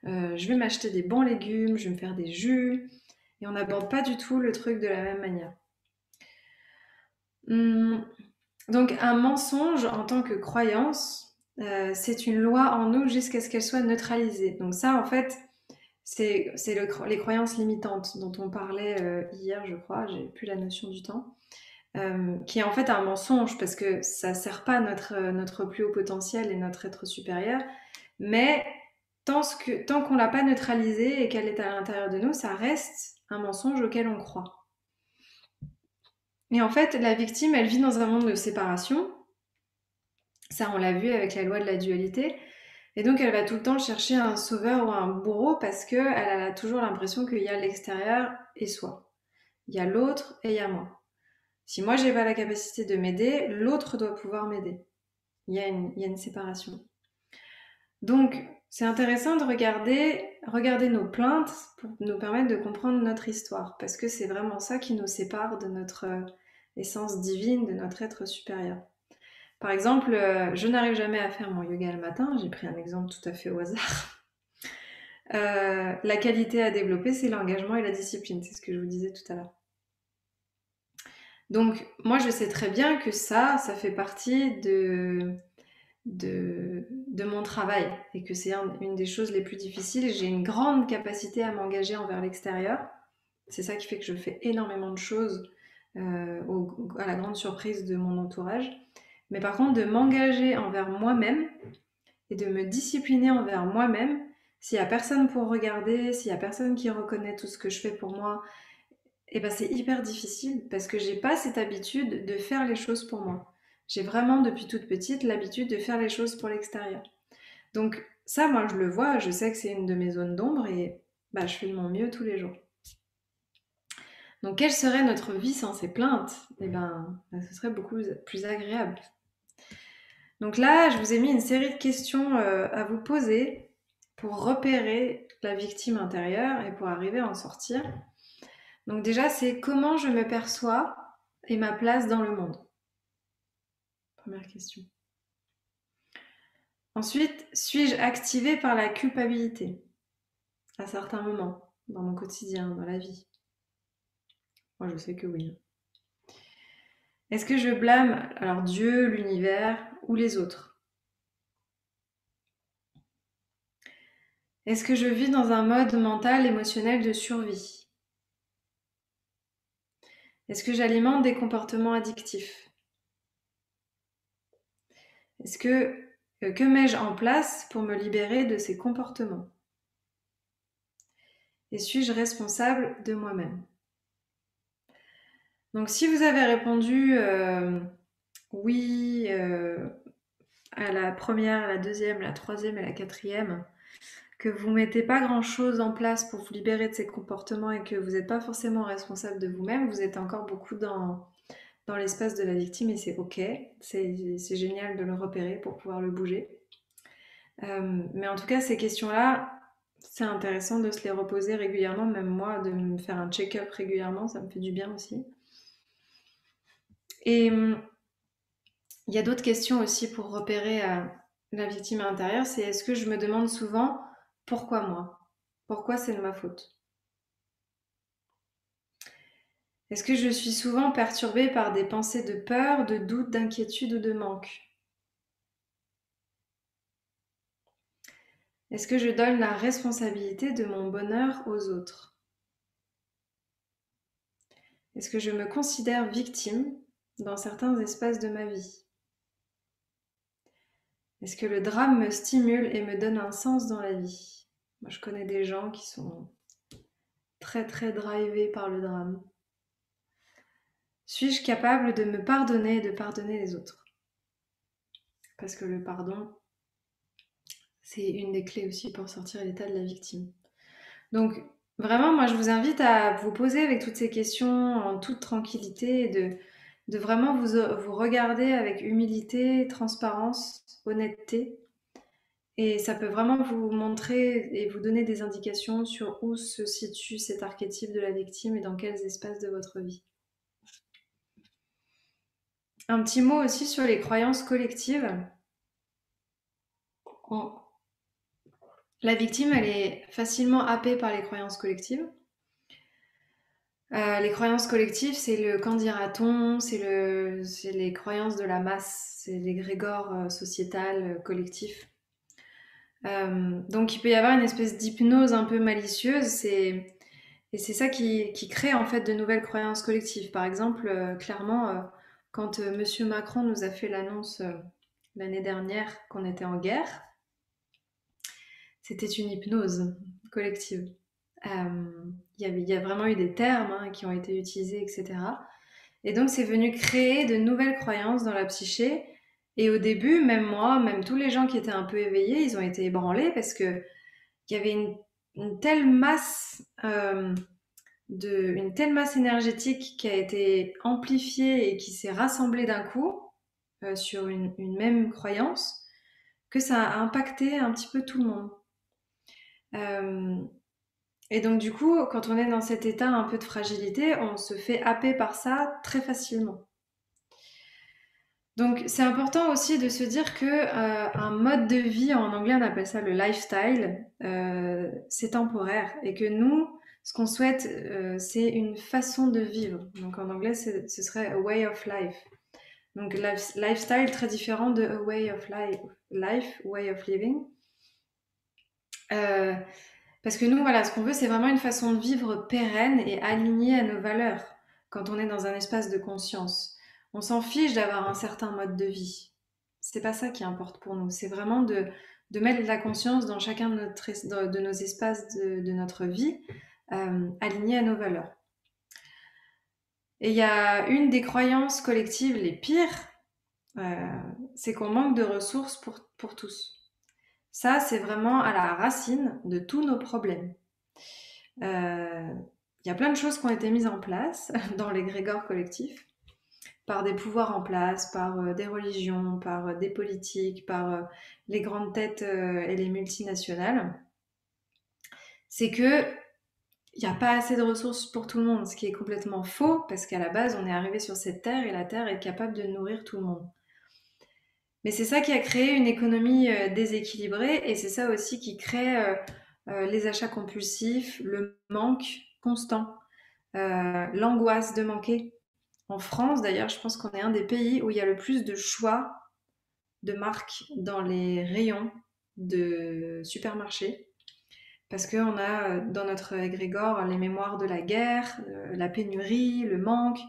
je vais m'acheter des bons légumes, je vais me faire des jus, et on n'aborde pas du tout le truc de la même manière. Hum, Donc un mensonge en tant que croyance, c'est une loi en nous jusqu'à ce qu'elle soit neutralisée. Donc ça, en fait, c'est les croyances limitantes dont on parlait hier, je crois, j'ai plus la notion du temps, qui est en fait un mensonge parce que ça sert pas notre plus haut potentiel et notre être supérieur, mais tant qu'on l'a pas neutralisée et qu'elle est à l'intérieur de nous, ça reste un mensonge auquel on croit. Et en fait, la victime, elle vit dans un monde de séparation. Ça, on l'a vu avec la loi de la dualité. Et donc, elle va tout le temps chercher un sauveur ou un bourreau parce qu'elle a toujours l'impression qu'il y a l'extérieur et soi. Il y a l'autre et il y a moi. Si moi, j'ai pas la capacité de m'aider, l'autre doit pouvoir m'aider. Il y a une séparation. Donc, c'est intéressant de regarder nos plaintes pour nous permettre de comprendre notre histoire, parce que c'est vraiment ça qui nous sépare de notre essence divine, de notre être supérieur. Par exemple, je n'arrive jamais à faire mon yoga le matin, j'ai pris un exemple tout à fait au hasard. La qualité à développer, c'est l'engagement et la discipline, c'est ce que je vous disais tout à l'heure. Donc, moi, je sais très bien que ça fait partie de mon travail et que c'est une des choses les plus difficiles. J'ai une grande capacité à m'engager envers l'extérieur. C'est ça qui fait que je fais énormément de choses à la grande surprise de mon entourage. Mais par contre, de m'engager envers moi-même et de me discipliner envers moi-même, s'il n'y a personne pour regarder, s'il n'y a personne qui reconnaît tout ce que je fais pour moi, et ben c'est hyper difficile parce que j'ai pas cette habitude de faire les choses pour moi. J'ai vraiment depuis toute petite l'habitude de faire les choses pour l'extérieur. Donc ça, moi, je le vois, je sais que c'est une de mes zones d'ombre et bah, je fais de mon mieux tous les jours. Donc quelle serait notre vie sans ces plaintes? Eh ben, ce serait beaucoup plus agréable. Donc là, je vous ai mis une série de questions à vous poser pour repérer la victime intérieure et pour arriver à en sortir. Donc déjà, c'est comment je me perçois et ma place dans le monde. Première question. Ensuite, suis-je activée par la culpabilité à certains moments dans mon quotidien, dans la vie? Moi, je sais que oui. Est-ce que je blâme alors Dieu, l'univers ou les autres? Est-ce que je vis dans un mode mental, émotionnel de survie? Est-ce que j'alimente des comportements addictifs? Est-ce que mets-je en place pour me libérer de ces comportements? Et suis-je responsable de moi-même? Donc si vous avez répondu oui à la première, à la deuxième, la troisième et la quatrième, que vous mettez pas grand-chose en place pour vous libérer de ces comportements et que vous n'êtes pas forcément responsable de vous-même, vous êtes encore beaucoup dans l'espace de la victime et c'est ok. C'est génial de le repérer pour pouvoir le bouger. Mais en tout cas, ces questions-là, c'est intéressant de se les reposer régulièrement, même moi, de me faire un check-up régulièrement, ça me fait du bien aussi. Et il y a d'autres questions aussi pour repérer la victime intérieure, c'est est-ce que je me demande souvent pourquoi moi? Pourquoi c'est de ma faute? Est-ce que je suis souvent perturbée par des pensées de peur, de doute, d'inquiétude ou de manque? Est-ce que je donne la responsabilité de mon bonheur aux autres? Est-ce que je me considère victime dans certains espaces de ma vie? Est-ce que le drame me stimule et me donne un sens dans la vie? Moi, je connais des gens qui sont très très drivés par le drame. Suis-je capable de me pardonner et de pardonner les autres? Parce que le pardon, c'est une des clés aussi pour sortir l'état de la victime. Donc, vraiment, moi, je vous invite à vous poser avec toutes ces questions en toute tranquillité et de vraiment vous regarder avec humilité, transparence, honnêteté. Et ça peut vraiment vous montrer et vous donner des indications sur où se situe cet archétype de la victime et dans quels espaces de votre vie. Un petit mot aussi sur les croyances collectives. La victime, elle est facilement happée par les croyances collectives. Les croyances collectives, c'est le qu'en dira-t-on, c'est les croyances de la masse, c'est l'égrégore sociétal collectif. Donc il peut y avoir une espèce d'hypnose un peu malicieuse, et c'est ça qui crée en fait de nouvelles croyances collectives. Par exemple, clairement, quand Monsieur Macron nous a fait l'annonce l'année dernière qu'on était en guerre, c'était une hypnose collective. Il y a vraiment eu des termes qui ont été utilisés, etc. Et donc c'est venu créer de nouvelles croyances dans la psyché. Et au début, même moi, même tous les gens qui étaient un peu éveillés, ils ont été ébranlés parce que il y avait une telle masse une telle masse énergétique qui a été amplifiée et qui s'est rassemblée d'un coup sur une même croyance que ça a impacté un petit peu tout le monde. Euh, et donc du coup, quand on est dans cet état un peu de fragilité, on se fait happer par ça très facilement. Donc c'est important aussi de se dire que un mode de vie, en anglais on appelle ça le lifestyle, c'est temporaire et que nous, ce qu'on souhaite, c'est une façon de vivre. Donc en anglais, ce serait a way of life. Donc lifestyle très différent de a way of life, way of living. Euh, Parce que nous, voilà, ce qu'on veut, c'est vraiment une façon de vivre pérenne et alignée à nos valeurs quand on est dans un espace de conscience. On s'en fiche d'avoir un certain mode de vie. C'est pas ça qui importe pour nous. C'est vraiment de mettre de la conscience dans chacun de nos espaces de notre vie, alignés à nos valeurs. Et il y a une des croyances collectives les pires, euh, c'est qu'on manque de ressources pour tous. Ça, c'est vraiment à la racine de tous nos problèmes. Il y a plein de choses qui ont été mises en place dans l'égrégore collectif par des pouvoirs en place, par des religions, par des politiques, par les grandes têtes et les multinationales. C'est que il n'y a pas assez de ressources pour tout le monde, ce qui est complètement faux parce qu'à la base, on est arrivé sur cette terre et la terre est capable de nourrir tout le monde. Mais c'est ça qui a créé une économie déséquilibrée et c'est ça aussi qui crée les achats compulsifs, le manque constant, l'angoisse de manquer. En France, d'ailleurs, je pense qu'on est un des pays où il y a le plus de choix de marques dans les rayons de supermarchés. Parce qu'on a dans notre égrégore les mémoires de la guerre, la pénurie, le manque.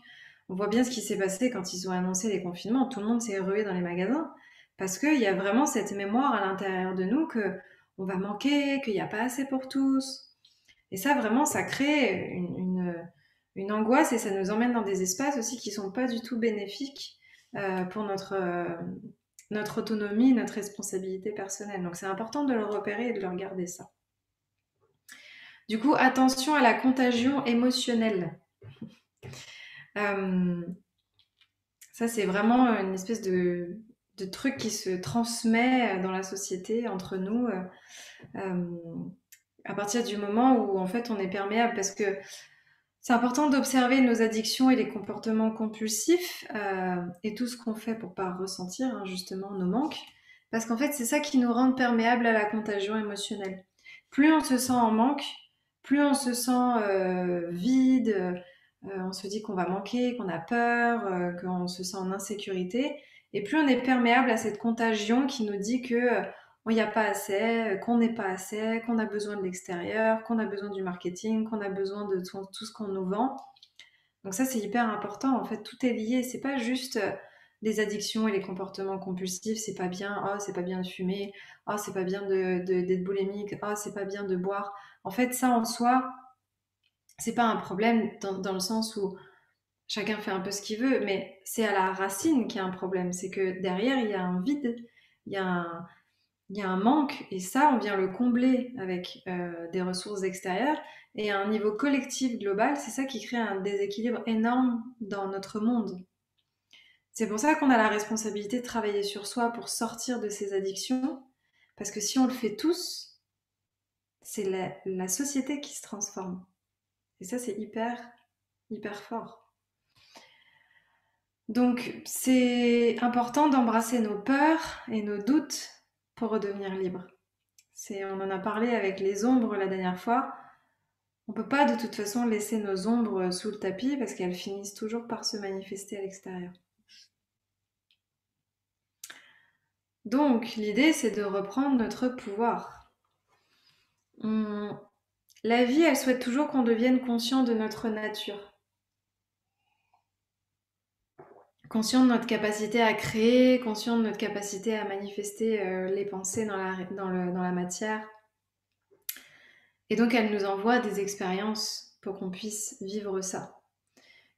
On voit bien ce qui s'est passé quand ils ont annoncé les confinements. Tout le monde s'est rué dans les magasins. Parce qu'il y a vraiment cette mémoire à l'intérieur de nous que on va manquer, qu'il n'y a pas assez pour tous. Et ça, vraiment, ça crée une angoisse et ça nous emmène dans des espaces aussi qui sont pas du tout bénéfiques pour notre autonomie, notre responsabilité personnelle. Donc c'est important de le repérer et de le regarder ça. Du coup, attention à la contagion émotionnelle. Euh, Ça, c'est vraiment une espèce de truc qui se transmet dans la société entre nous euh, à partir du moment où en fait on est perméable parce que c'est important d'observer nos addictions et les comportements compulsifs et tout ce qu'on fait pour pas ressentir justement nos manques. Parce qu'en fait, c'est ça qui nous rend perméables à la contagion émotionnelle. Plus on se sent en manque, plus on se sent vide, on se dit qu'on va manquer, qu'on a peur, qu'on se sent en insécurité. Et plus on est perméable à cette contagion qui nous dit que il n'y a pas assez, qu'on n'est pas assez, qu'on a besoin de l'extérieur, qu'on a besoin du marketing, qu'on a besoin de tout ce qu'on nous vend. Donc ça, c'est hyper important. En fait, tout est lié. C'est pas juste les addictions et les comportements compulsifs. C'est pas bien. Oh, c'est pas bien de fumer. Oh, c'est pas bien d'être boulimique. Oh, c'est pas bien de boire. En fait, ça en soi, c'est pas un problème dans le sens où chacun fait un peu ce qu'il veut, mais c'est à la racine qu'il y a un problème. C'est que derrière, il y a un vide, il y a il y a un manque, et ça, on vient le combler avec des ressources extérieures. Et à un niveau collectif global, c'est ça qui crée un déséquilibre énorme dans notre monde. C'est pour ça qu'on a la responsabilité de travailler sur soi pour sortir de ces addictions, parce que si on le fait tous, c'est la société qui se transforme. Et ça, c'est hyper, hyper fort. Donc, c'est important d'embrasser nos peurs et nos doutes pour redevenir libre. On en a parlé avec les ombres la dernière fois. On peut pas de toute façon laisser nos ombres sous le tapis parce qu'elles finissent toujours par se manifester à l'extérieur. Donc l'idée c'est de reprendre notre pouvoir. La vie, elle souhaite toujours qu'on devienne conscient de notre nature. Conscient de notre capacité à créer, conscient de notre capacité à manifester les pensées dans la matière. Et donc elle nous envoie des expériences pour qu'on puisse vivre ça.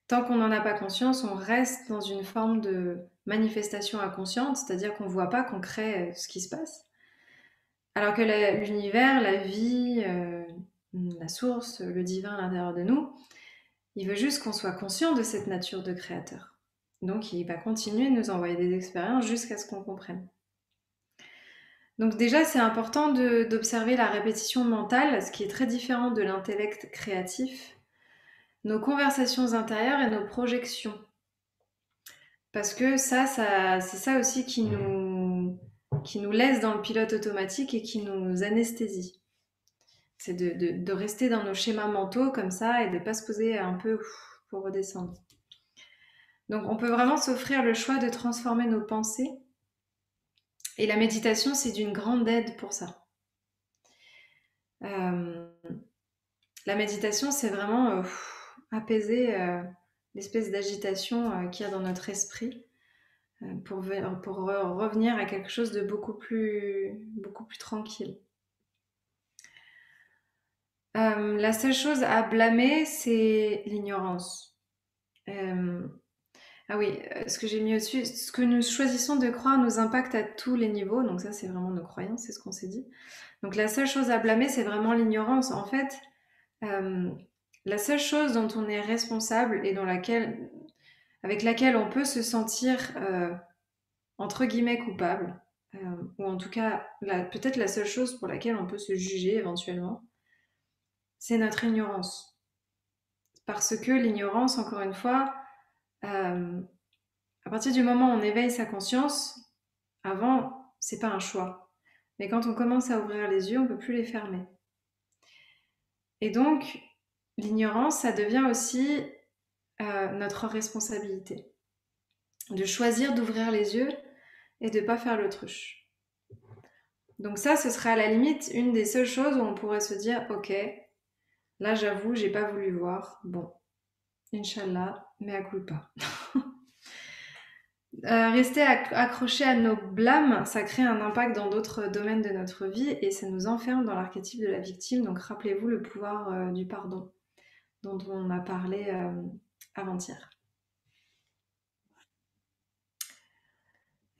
Tant qu'on n'en a pas conscience, on reste dans une forme de manifestation inconsciente, c'est-à-dire qu'on ne voit pas qu'on crée ce qui se passe. Alors que l'univers, la vie, la source, le divin à l'intérieur de nous, il veut juste qu'on soit conscient de cette nature de créateur. Donc il va continuer de nous envoyer des expériences jusqu'à ce qu'on comprenne. Donc déjà, c'est important d'observer la répétition mentale, ce qui est très différent de l'intellect créatif, nos conversations intérieures et nos projections. Parce que c'est ça aussi qui nous laisse dans le pilote automatique et qui nous anesthésie. C'est de rester dans nos schémas mentaux comme ça et de ne pas se poser un peu pour redescendre. Donc on peut vraiment s'offrir le choix de transformer nos pensées. Et la méditation, c'est d'une grande aide pour ça. La méditation, c'est vraiment apaiser l'espèce d'agitation qu'il y a dans notre esprit pour revenir à quelque chose de beaucoup plus tranquille. La seule chose à blâmer, c'est l'ignorance. Ah oui, ce que j'ai mis au-dessus, ce que nous choisissons de croire nous impacte à tous les niveaux, donc ça c'est vraiment nos croyances, c'est ce qu'on s'est dit. Donc la seule chose à blâmer, c'est vraiment l'ignorance. En fait, la seule chose dont on est responsable et avec laquelle on peut se sentir entre guillemets coupable, ou en tout cas peut-être la seule chose pour laquelle on peut se juger éventuellement, c'est notre ignorance. Parce que l'ignorance, encore une fois, à partir du moment où on éveille sa conscience, avant, c'est pas un choix. Mais quand on commence à ouvrir les yeux, on peut plus les fermer. Et donc, l'ignorance, ça devient aussi notre responsabilité. De choisir d'ouvrir les yeux et de pas faire l'autruche. Donc ça, ce serait à la limite une des seules choses où on pourrait se dire, ok, là j'avoue, j'ai pas voulu voir. Bon, Inch'Allah, mea culpa. Rester accroché à nos blâmes, ça crée un impact dans d'autres domaines de notre vie et ça nous enferme dans l'archétype de la victime. Donc rappelez-vous le pouvoir du pardon dont on a parlé avant-hier.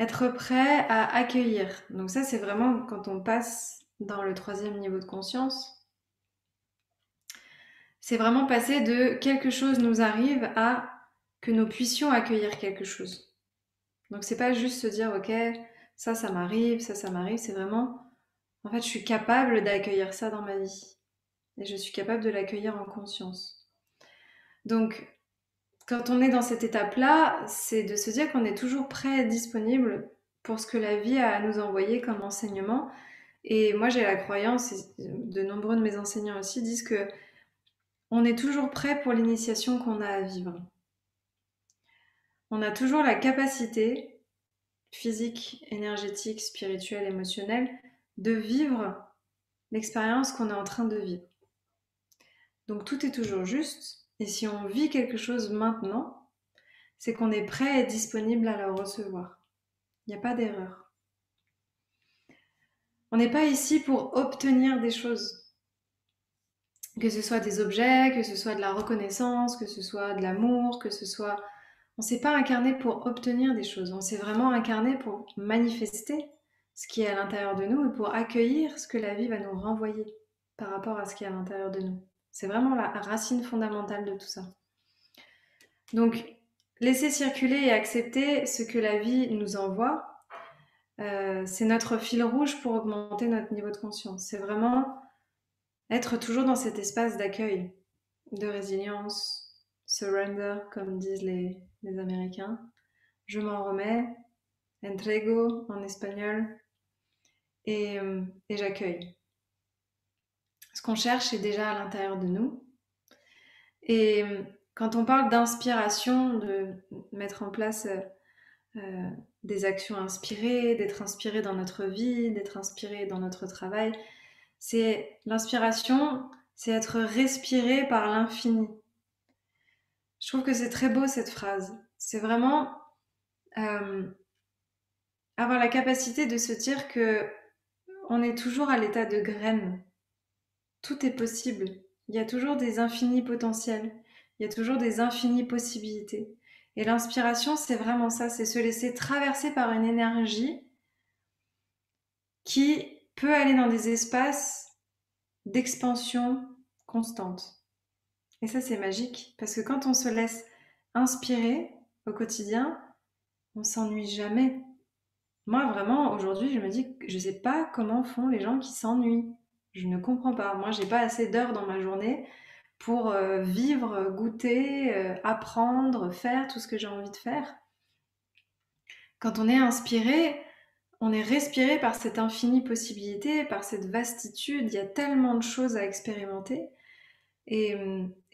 Être prêt à accueillir. Donc ça, c'est vraiment quand on passe dans le 3e niveau de conscience. C'est vraiment passer de quelque chose nous arrive à que nous puissions accueillir quelque chose. Donc c'est pas juste se dire ok, ça m'arrive, ça m'arrive, c'est vraiment en fait je suis capable d'accueillir ça dans ma vie et je suis capable de l'accueillir en conscience. Donc quand on est dans cette étape-là, c'est de se dire qu'on est toujours prêt et disponible pour ce que la vie a à nous envoyer comme enseignement. Et moi j'ai la croyance, et de nombreux de mes enseignants aussi disent que on est toujours prêt pour l'initiation qu'on a à vivre. On a toujours la capacité physique, énergétique, spirituelle, émotionnelle de vivre l'expérience qu'on est en train de vivre. Donc tout est toujours juste. Et si on vit quelque chose maintenant, c'est qu'on est prêt et disponible à le recevoir. Il n'y a pas d'erreur. On n'est pas ici pour obtenir des choses. Que ce soit des objets, que ce soit de la reconnaissance, que ce soit de l'amour, que ce soit... On ne s'est pas incarné pour obtenir des choses. On s'est vraiment incarné pour manifester ce qui est à l'intérieur de nous et pour accueillir ce que la vie va nous renvoyer par rapport à ce qui est à l'intérieur de nous. C'est vraiment la racine fondamentale de tout ça. Donc, laisser circuler et accepter ce que la vie nous envoie, c'est notre fil rouge pour augmenter notre niveau de conscience. C'est vraiment être toujours dans cet espace d'accueil, de résilience, surrender, comme disent les Américains. Je m'en remets, entrego en espagnol, et j'accueille. Ce qu'on cherche est déjà à l'intérieur de nous. Et quand on parle d'inspiration, de mettre en place des actions inspirées, d'être inspiré dans notre vie, d'être inspiré dans notre travail, c'est l'inspiration, c'est être respiré par l'infini. Je trouve que c'est très beau cette phrase. C'est vraiment euh, avoir la capacité de se dire que on est toujours à l'état de graine. Tout est possible. Il y a toujours des infinis potentiels. Il y a toujours des infinies possibilités. Et l'inspiration, c'est vraiment ça, c'est se laisser traverser par une énergie qui peut aller dans des espaces d'expansion constante. Et ça, c'est magique, parce que quand on se laisse inspirer au quotidien, on s'ennuie jamais. Moi, vraiment, aujourd'hui, je me dis que je ne sais pas comment font les gens qui s'ennuient. Je ne comprends pas. Moi, j'ai pas assez d'heures dans ma journée pour vivre, goûter, apprendre, faire tout ce que j'ai envie de faire. Quand on est inspiré, on est respiré par cette infinie possibilité, par cette vastitude. Il y a tellement de choses à expérimenter. Et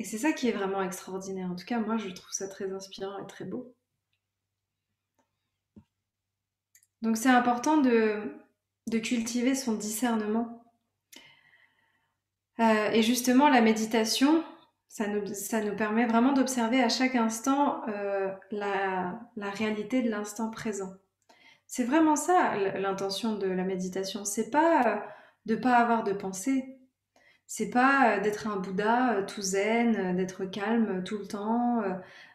c'est ça qui est vraiment extraordinaire. En tout cas, moi, je trouve ça très inspirant et très beau. Donc, c'est important de cultiver son discernement. Et justement, la méditation, ça nous permet vraiment d'observer à chaque instant la réalité de l'instant présent. C'est vraiment ça l'intention de la méditation. C'est pas de pas avoir de pensée. C'est pas d'être un Bouddha tout zen, d'être calme tout le temps,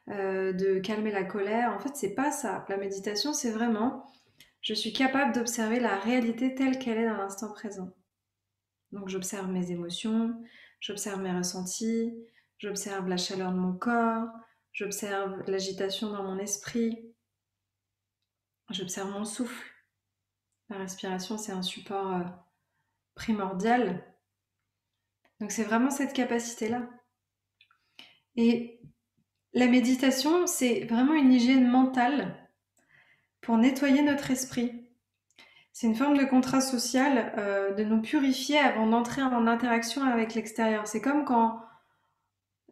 de calmer la colère. En fait, c'est pas ça. La méditation, c'est vraiment, je suis capable d'observer la réalité telle qu'elle est dans l'instant présent. Donc j'observe mes émotions, j'observe mes ressentis, j'observe la chaleur de mon corps, j'observe l'agitation dans mon esprit, j'observe mon souffle. La respiration, c'est un support primordial. Donc c'est vraiment cette capacité-là. Et la méditation, c'est vraiment une hygiène mentale pour nettoyer notre esprit. C'est une forme de contrat social, de nous purifier avant d'entrer en interaction avec l'extérieur. C'est comme quand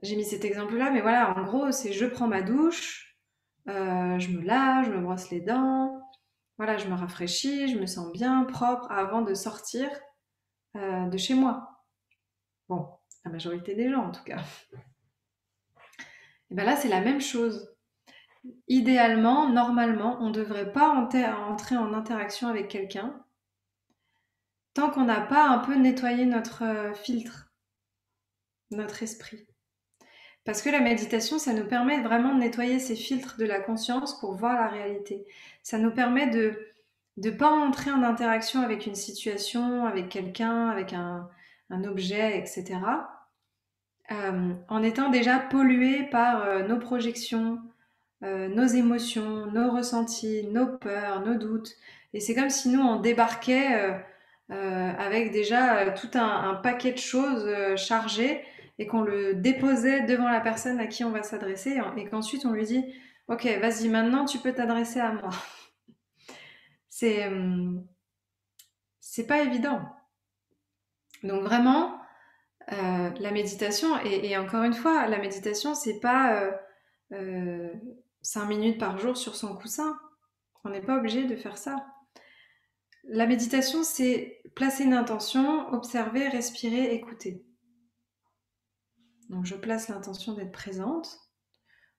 j'ai mis cet exemple-là, mais voilà, en gros, c'est je prends ma douche, je me lave, je me brosse les dents, voilà, je me rafraîchis, je me sens bien propre avant de sortir de chez moi. Bon, la majorité des gens en tout cas. Et bien là, c'est la même chose. Idéalement, normalement, on ne devrait pas entrer en interaction avec quelqu'un tant qu'on n'a pas un peu nettoyé notre filtre, notre esprit. Parce que la méditation, ça nous permet vraiment de nettoyer ces filtres de la conscience pour voir la réalité. Ça nous permet de ne pas entrer en interaction avec une situation, avec quelqu'un, avec un objet, etc. En étant déjà pollué par nos projections, nos émotions, nos ressentis, nos peurs, nos doutes. Et c'est comme si nous, on débarquait avec déjà tout un paquet de choses chargées et qu'on le déposait devant la personne à qui on va s'adresser et qu'ensuite on lui dit ok, vas-y, maintenant tu peux t'adresser à moi. C'est c'est pas évident. Donc vraiment, la méditation, et encore une fois, la méditation, c'est pas 5 minutes par jour sur son coussin. On n'est pas obligé de faire ça. La méditation, c'est placer une intention, observer, respirer, écouter. Donc je place l'intention d'être présente,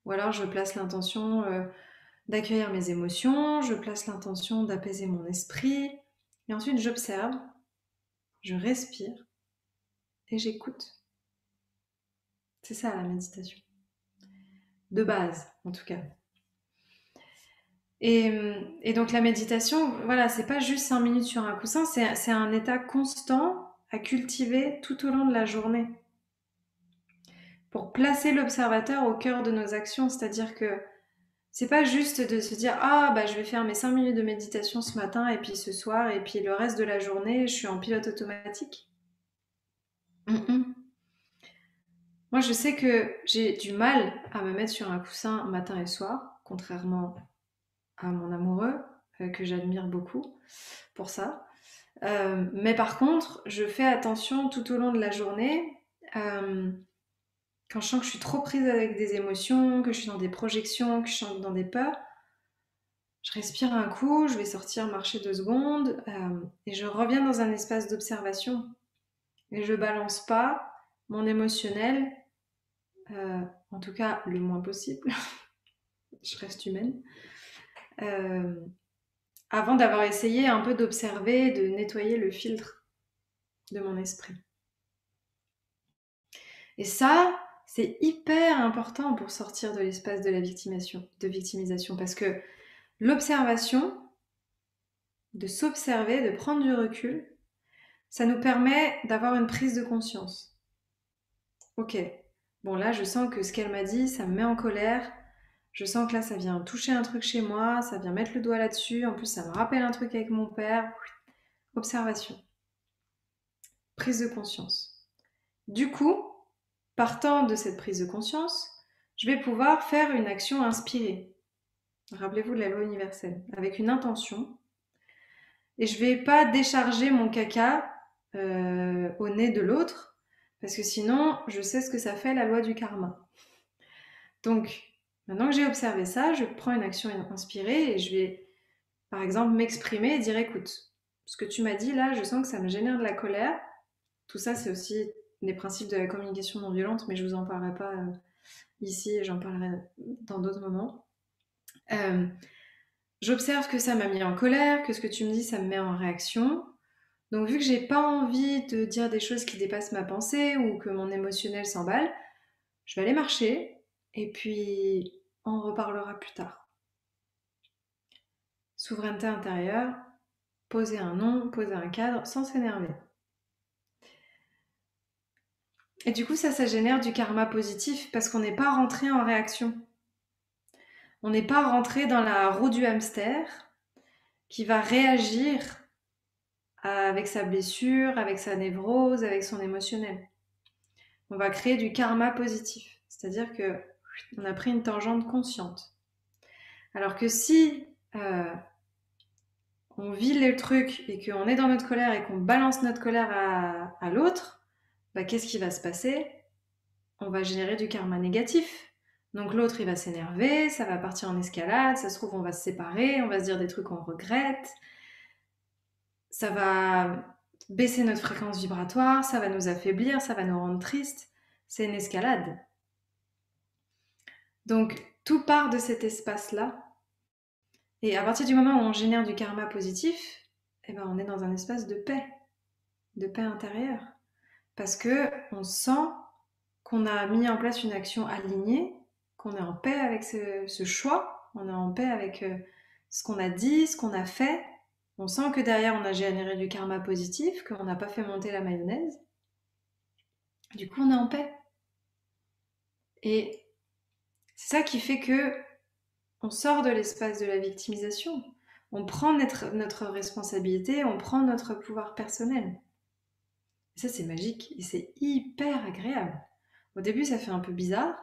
ou alors je place l'intention d'accueillir mes émotions, je place l'intention d'apaiser mon esprit, et ensuite j'observe, je respire et j'écoute. C'est ça la méditation. De base, en tout cas. Et donc la méditation, voilà, c'est pas juste 5 minutes sur un coussin, c'est un état constant à cultiver tout au long de la journée. Pour placer l'observateur au cœur de nos actions, c'est-à-dire que c'est pas juste de se dire ah bah je vais faire mes 5 minutes de méditation ce matin et puis ce soir et puis le reste de la journée je suis en pilote automatique. Mm-mm. Moi je sais que j'ai du mal à me mettre sur un coussin matin et soir, contrairement à mon amoureux que j'admire beaucoup pour ça. Mais par contre, je fais attention tout au long de la journée. euh, Quand je sens que je suis trop prise avec des émotions, que je suis dans des projections, que je suis dans des peurs, je respire un coup, je vais sortir marcher 2 secondes et je reviens dans un espace d'observation. Et je balance pas mon émotionnel, euh, en tout cas le moins possible, je reste humaine, euh, avant d'avoir essayé un peu d'observer, de nettoyer le filtre de mon esprit. Et ça, c'est hyper important pour sortir de l'espace de la victimisation, parce que l'observation, de s'observer, de prendre du recul, ça nous permet d'avoir une prise de conscience. Ok, bon là je sens que ce qu'elle m'a dit, ça me met en colère. Je sens que là ça vient toucher un truc chez moi, ça vient mettre le doigt là-dessus. En plus ça me rappelle un truc avec mon père. Observation, prise de conscience. Du coup, partant de cette prise de conscience, je vais pouvoir faire une action inspirée. Rappelez-vous de la loi universelle, avec une intention. Et je vais pas décharger mon caca au nez de l'autre, parce que sinon, je sais ce que ça fait la loi du karma. Donc, maintenant que j'ai observé ça, je prends une action inspirée et je vais, par exemple, m'exprimer et dire, écoute, ce que tu m'as dit là, je sens que ça me génère de la colère. Tout ça, c'est aussi des principes de la communication non violente, mais je vous en parlerai pas ici, j'en parlerai dans d'autres moments. Euh, J'observe que ça m'a mis en colère, que ce que tu me dis, ça me met en réaction. Donc, vu que j'ai pas envie de dire des choses qui dépassent ma pensée ou que mon émotionnel s'emballe, je vais aller marcher et puis on reparlera plus tard. Souveraineté intérieure, poser un nom, poser un cadre sans s'énerver. Et du coup, ça génère du karma positif parce qu'on n'est pas rentré en réaction. On n'est pas rentré dans la roue du hamster qui va réagir avec sa blessure, avec sa névrose, avec son émotionnel. On va créer du karma positif. C'est-à-dire que on a pris une tangente consciente. Alors que si on vit le truc et qu'on est dans notre colère et qu'on balance notre colère à l'autre, bah, qu'est-ce qui va se passer? On va générer du karma négatif. Donc l'autre, il va s'énerver, ça va partir en escalade, ça se trouve, on va se séparer, on va se dire des trucs qu'on regrette, ça va baisser notre fréquence vibratoire, ça va nous affaiblir, ça va nous rendre tristes. C'est une escalade. Donc tout part de cet espace-là. Et à partir du moment où on génère du karma positif, eh ben, on est dans un espace de paix intérieure. Parce que on sent qu'on a mis en place une action alignée, qu'on est en paix avec ce choix, on est en paix avec ce qu'on a dit, ce qu'on a fait. On sent que derrière, on a généré du karma positif, qu'on n'a pas fait monter la mayonnaise. Du coup, on est en paix. Et c'est ça qui fait que on sort de l'espace de la victimisation. On prend notre responsabilité, on prend notre pouvoir personnel. Et ça, c'est magique et c'est hyper agréable. Au début, ça fait un peu bizarre,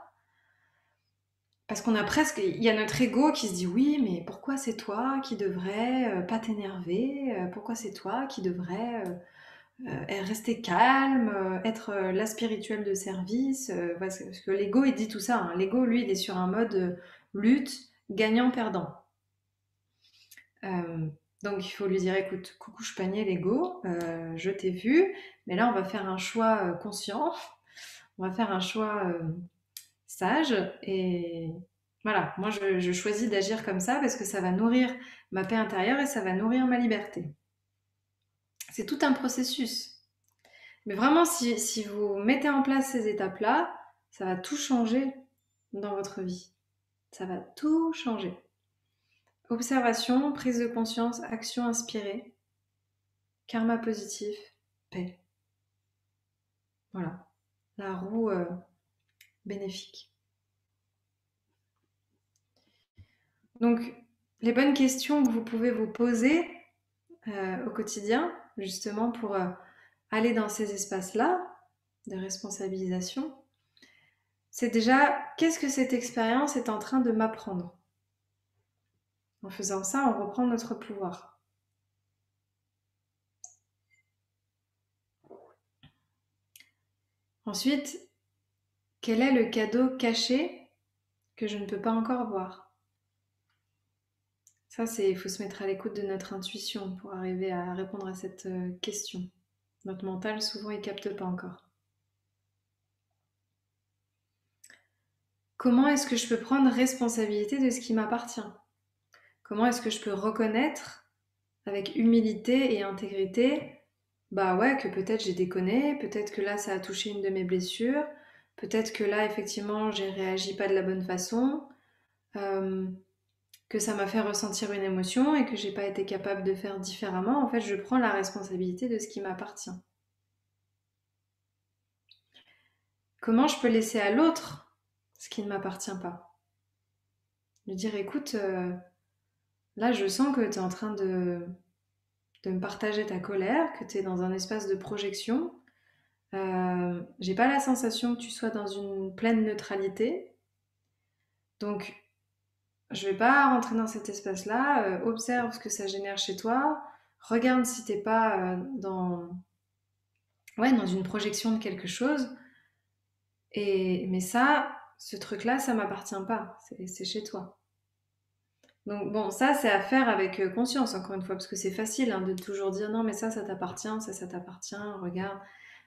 parce qu'on a presque, il y a notre ego qui se dit oui, mais pourquoi c'est toi qui devrais pas t'énerver? Pourquoi c'est toi qui devrais rester calme, être la spirituelle de service? Parce que l'ego il dit tout ça, hein. L'ego lui il est sur un mode lutte, gagnant-perdant. Euh, donc il faut lui dire écoute, coucou panier l'ego, je t'ai vu, mais là on va faire un choix conscient, on va faire un choix sage et voilà, moi je choisis d'agir comme ça parce que ça va nourrir ma paix intérieure et ça va nourrir ma liberté. C'est tout un processus. Mais vraiment, si vous mettez en place ces étapes-là, ça va tout changer dans votre vie. Ça va tout changer. Observation, prise de conscience, action inspirée, karma positif, paix. Voilà, la roue bénéfique. Donc, les bonnes questions que vous pouvez vous poser au quotidien, justement pour aller dans ces espaces-là de responsabilisation, c'est déjà qu'est-ce que cette expérience est en train de m'apprendre. En faisant ça, on reprend notre pouvoir. Ensuite, quel est le cadeau caché que je ne peux pas encore voir? Ça, il faut se mettre à l'écoute de notre intuition pour arriver à répondre à cette question. Notre mental, souvent, il capte pas encore. Comment est-ce que je peux prendre responsabilité de ce qui m'appartient? Comment est-ce que je peux reconnaître avec humilité et intégrité, bah ouais, que peut-être j'ai déconné, peut-être que là ça a touché une de mes blessures, peut-être que là effectivement j'ai réagi pas de la bonne façon, euh, que ça m'a fait ressentir une émotion et que j'ai pas été capable de faire différemment. En fait, je prends la responsabilité de ce qui m'appartient. Comment je peux laisser à l'autre ce qui ne m'appartient pas? Lui dire, écoute, là je sens que tu es en train de me partager ta colère, que tu es dans un espace de projection. J'ai pas la sensation que tu sois dans une pleine neutralité. Donc, je vais pas rentrer dans cet espace-là. Observe ce que ça génère chez toi. Regarde si t'es pas ouais, dans une projection de quelque chose. Mais ça, ce truc-là, ça m'appartient pas. C'est chez toi. Donc bon, ça, c'est à faire avec conscience, encore une fois, parce que c'est facile hein, de toujours dire non, mais ça t'appartient, ça t'appartient, regarde.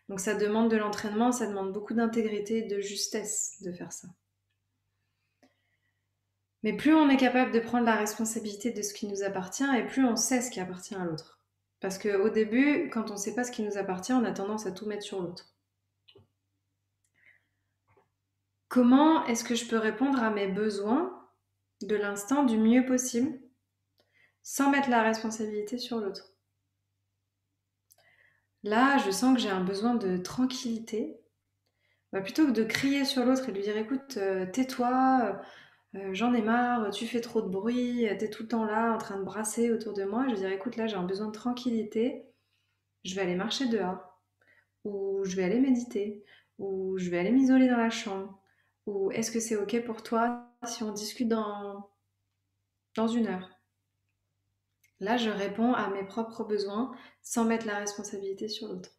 Donc ça demande de l'entraînement, ça demande beaucoup d'intégrité, de justesse de faire ça. Mais plus on est capable de prendre la responsabilité de ce qui nous appartient et plus on sait ce qui appartient à l'autre. Parce qu'au début, quand on ne sait pas ce qui nous appartient, on a tendance à tout mettre sur l'autre. Comment est-ce que je peux répondre à mes besoins de l'instant du mieux possible sans mettre la responsabilité sur l'autre? Là, je sens que j'ai un besoin de tranquillité. Bah, plutôt que de crier sur l'autre et de lui dire écoute, tais-toi, j'en ai marre, tu fais trop de bruit, t'es tout le temps là en train de brasser autour de moi. Je vais dire écoute, là j'ai un besoin de tranquillité, je vais aller marcher dehors, ou je vais aller méditer, ou je vais aller m'isoler dans la chambre, ou est-ce que c'est ok pour toi si on discute dans une heure? Là, je réponds à mes propres besoins sans mettre la responsabilité sur l'autre.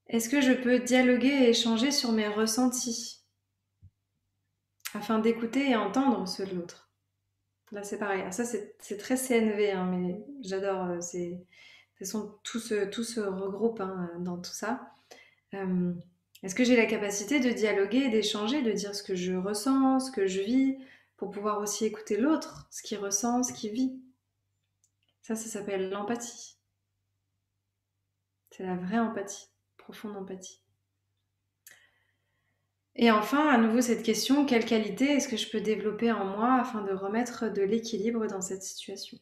Est-ce que je peux dialoguer et échanger sur mes ressentis afin d'écouter et entendre ceux de l'autre? Là, c'est pareil. Alors ça, c'est très CNV, hein, mais j'adore. De toute façon, tout se regroupe hein, dans tout ça. Euh, Est-ce que j'ai la capacité de dialoguer, d'échanger, de dire ce que je ressens, ce que je vis, pour pouvoir aussi écouter l'autre, ce qu'il ressent, ce qu'il vit? Ça s'appelle l'empathie. C'est la vraie empathie, profonde empathie. Et enfin, à nouveau cette question, quelle qualité est-ce que je peux développer en moi afin de remettre de l'équilibre dans cette situation?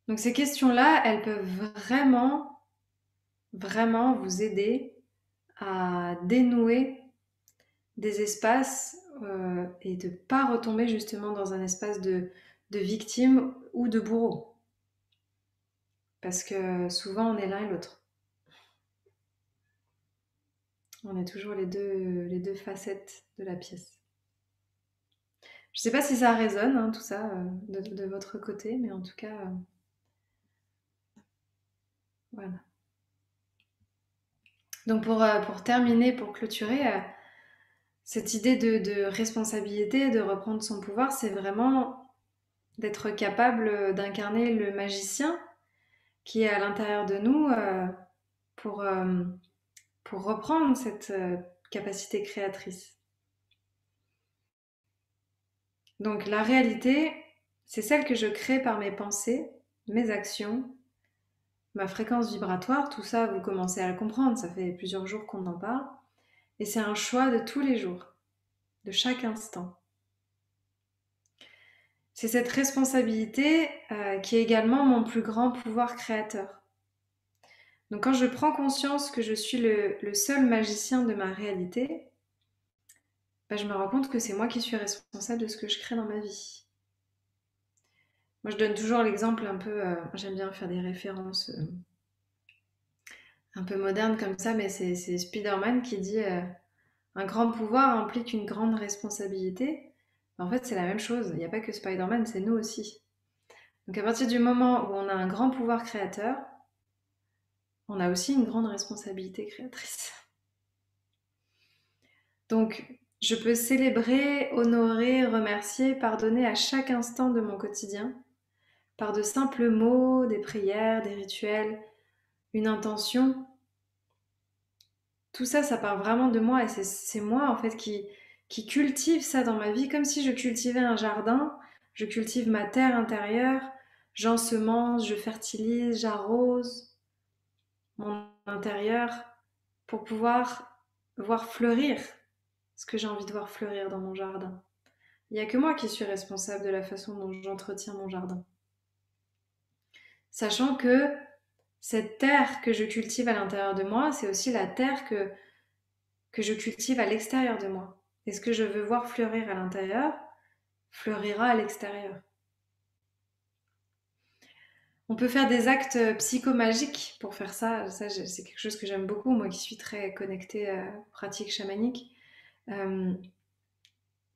Donc ces questions-là, elles peuvent vraiment, vraiment vous aider à dénouer des espaces et de ne pas retomber justement dans un espace de victime ou de bourreau. Parce que souvent on est l'un et l'autre. On est toujours les deux facettes de la pièce. Je ne sais pas si ça résonne, hein, tout ça, de votre côté, mais en tout cas, voilà. Donc pour terminer, pour clôturer, cette idée de responsabilité, de reprendre son pouvoir, c'est vraiment d'être capable d'incarner le magicien qui est à l'intérieur de nous pour, euh, pour reprendre cette capacité créatrice. Donc la réalité, c'est celle que je crée par mes pensées, mes actions, ma fréquence vibratoire, tout ça, vous commencez à le comprendre, ça fait plusieurs jours qu'on en parle. Et c'est un choix de tous les jours, de chaque instant. C'est cette responsabilité qui est également mon plus grand pouvoir créateur. Donc quand je prends conscience que je suis le seul magicien de ma réalité, bah, je me rends compte que c'est moi qui suis responsable de ce que je crée dans ma vie. Moi je donne toujours l'exemple un peu, j'aime bien faire des références un peu modernes comme ça, mais c'est Spider-Man qui dit un grand pouvoir implique une grande responsabilité. En fait c'est la même chose, il n'y a pas que Spider-Man, c'est nous aussi. Donc à partir du moment où on a un grand pouvoir créateur, on a aussi une grande responsabilité créatrice. Donc je peux célébrer, honorer, remercier, pardonner à chaque instant de mon quotidien, par de simples mots, des prières, des rituels, une intention. Tout ça, ça part vraiment de moi et c'est moi en fait qui cultive ça dans ma vie, comme si je cultivais un jardin, je cultive ma terre intérieure, j'ensemence, je fertilise, j'arrose mon intérieur pour pouvoir voir fleurir ce que j'ai envie de voir fleurir dans mon jardin. Il n'y a que moi qui suis responsable de la façon dont j'entretiens mon jardin. Sachant que cette terre que je cultive à l'intérieur de moi, c'est aussi la terre que je cultive à l'extérieur de moi. Et ce que je veux voir fleurir à l'intérieur, fleurira à l'extérieur. On peut faire des actes psychomagiques pour faire ça. Ça, c'est quelque chose que j'aime beaucoup, moi qui suis très connectée à pratiques chamaniques. Euh,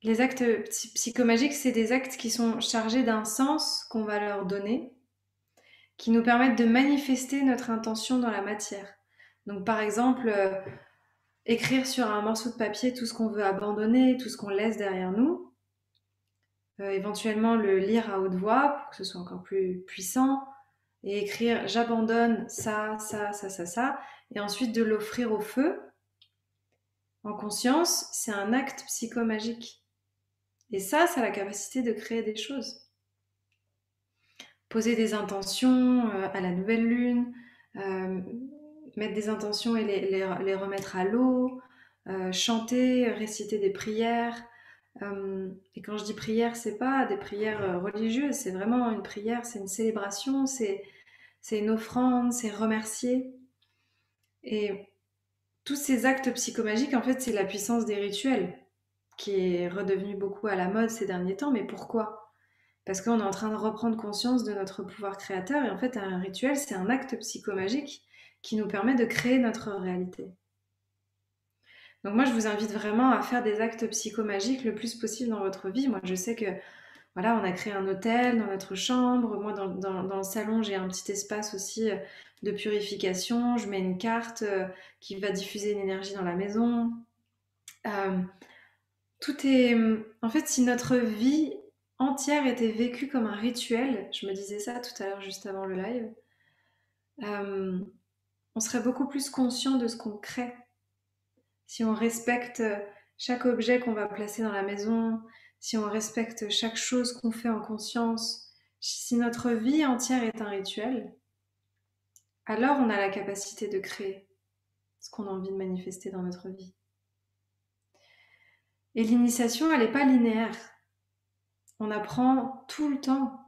les actes psychomagiques, c'est des actes qui sont chargés d'un sens qu'on va leur donner, qui nous permettent de manifester notre intention dans la matière. Donc par exemple, écrire sur un morceau de papier tout ce qu'on veut abandonner, tout ce qu'on laisse derrière nous, éventuellement le lire à haute voix pour que ce soit encore plus puissant, et écrire j'abandonne ça, ça, ça, ça, ça, et ensuite de l'offrir au feu, en conscience, c'est un acte psychomagique. Et ça a la capacité de créer des choses. Poser des intentions à la nouvelle lune, euh, mettre des intentions et les remettre à l'eau, chanter, réciter des prières. Et quand je dis prière, c'est pas des prières religieuses, c'est vraiment une prière, c'est une célébration, c'est une offrande, c'est remercier. Et tous ces actes psychomagiques, en fait, c'est la puissance des rituels qui est redevenue beaucoup à la mode ces derniers temps. Mais pourquoi? Parce qu'on est en train de reprendre conscience de notre pouvoir créateur. Et en fait, un rituel, c'est un acte psychomagique qui nous permet de créer notre réalité. Donc moi, je vous invite vraiment à faire des actes psychomagiques le plus possible dans votre vie. Moi, je sais que voilà, on a créé un hôtel dans notre chambre. Moi, dans le salon, j'ai un petit espace aussi de purification. Je mets une carte qui va diffuser une énergie dans la maison. Euh, Tout est... En fait, si notre vie entière était vécue comme un rituel, je me disais ça tout à l'heure juste avant le live, euh, on serait beaucoup plus conscient de ce qu'on crée. Si on respecte chaque objet qu'on va placer dans la maison, si on respecte chaque chose qu'on fait en conscience, si notre vie entière est un rituel, alors on a la capacité de créer ce qu'on a envie de manifester dans notre vie. Et l'initiation, elle n'est pas linéaire. On apprend tout le temps,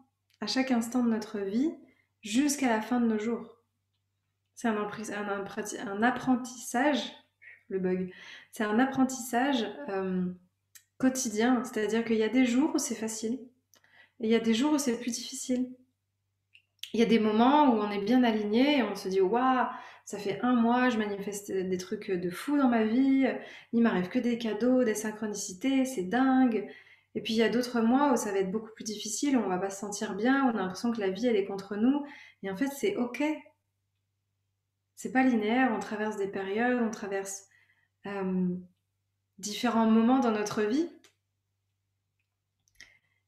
à chaque instant de notre vie, jusqu'à la fin de nos jours. C'est un apprentissage, le bug, c'est un apprentissage quotidien, c'est-à-dire qu'il y a des jours où c'est facile et il y a des jours où c'est plus difficile. Il y a des moments où on est bien aligné et on se dit waouh, ça fait un mois, je manifeste des trucs de fou dans ma vie, il m'arrive que des cadeaux, des synchronicités, c'est dingue. Et puis il y a d'autres mois où ça va être beaucoup plus difficile, où on va pas se sentir bien, où on a l'impression que la vie elle est contre nous. Et en fait c'est ok, c'est pas linéaire, on traverse des périodes, on traverse euh, différents moments dans notre vie.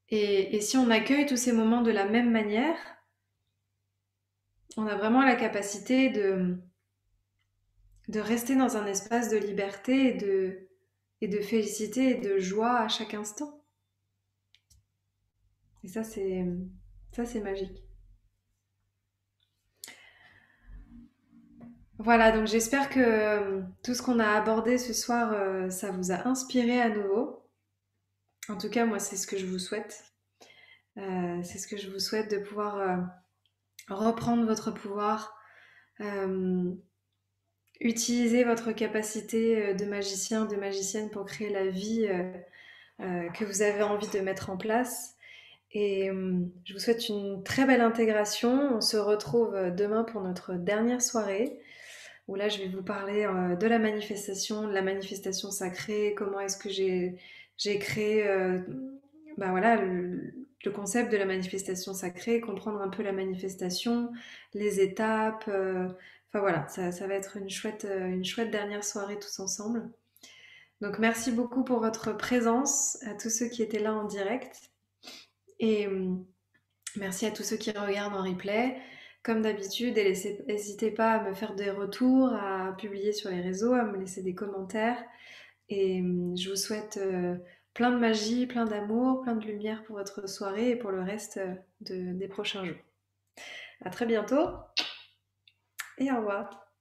Et si on accueille tous ces moments de la même manière, on a vraiment la capacité de rester dans un espace de liberté et de félicité et de joie à chaque instant. Et ça, c'est magique. Voilà, donc j'espère que tout ce qu'on a abordé ce soir, ça vous a inspiré à nouveau. En tout cas, moi, c'est ce que je vous souhaite. C'est ce que je vous souhaite de pouvoir reprendre votre pouvoir, euh, utiliser votre capacité de magicien, de magicienne pour créer la vie que vous avez envie de mettre en place. Et je vous souhaite une très belle intégration. On se retrouve demain pour notre dernière soirée, où là je vais vous parler de la manifestation sacrée, comment est-ce que j'ai créé bah voilà, le concept de la manifestation sacrée, comprendre un peu la manifestation, les étapes. Enfin voilà, ça va être une chouette dernière soirée tous ensemble. Donc merci beaucoup pour votre présence, à tous ceux qui étaient là en direct. Et merci à tous ceux qui regardent en replay. Comme d'habitude, n'hésitez pas à me faire des retours, à publier sur les réseaux, à me laisser des commentaires. Et je vous souhaite plein de magie, plein d'amour, plein de lumière pour votre soirée et pour le reste des prochains jours. À très bientôt et au revoir.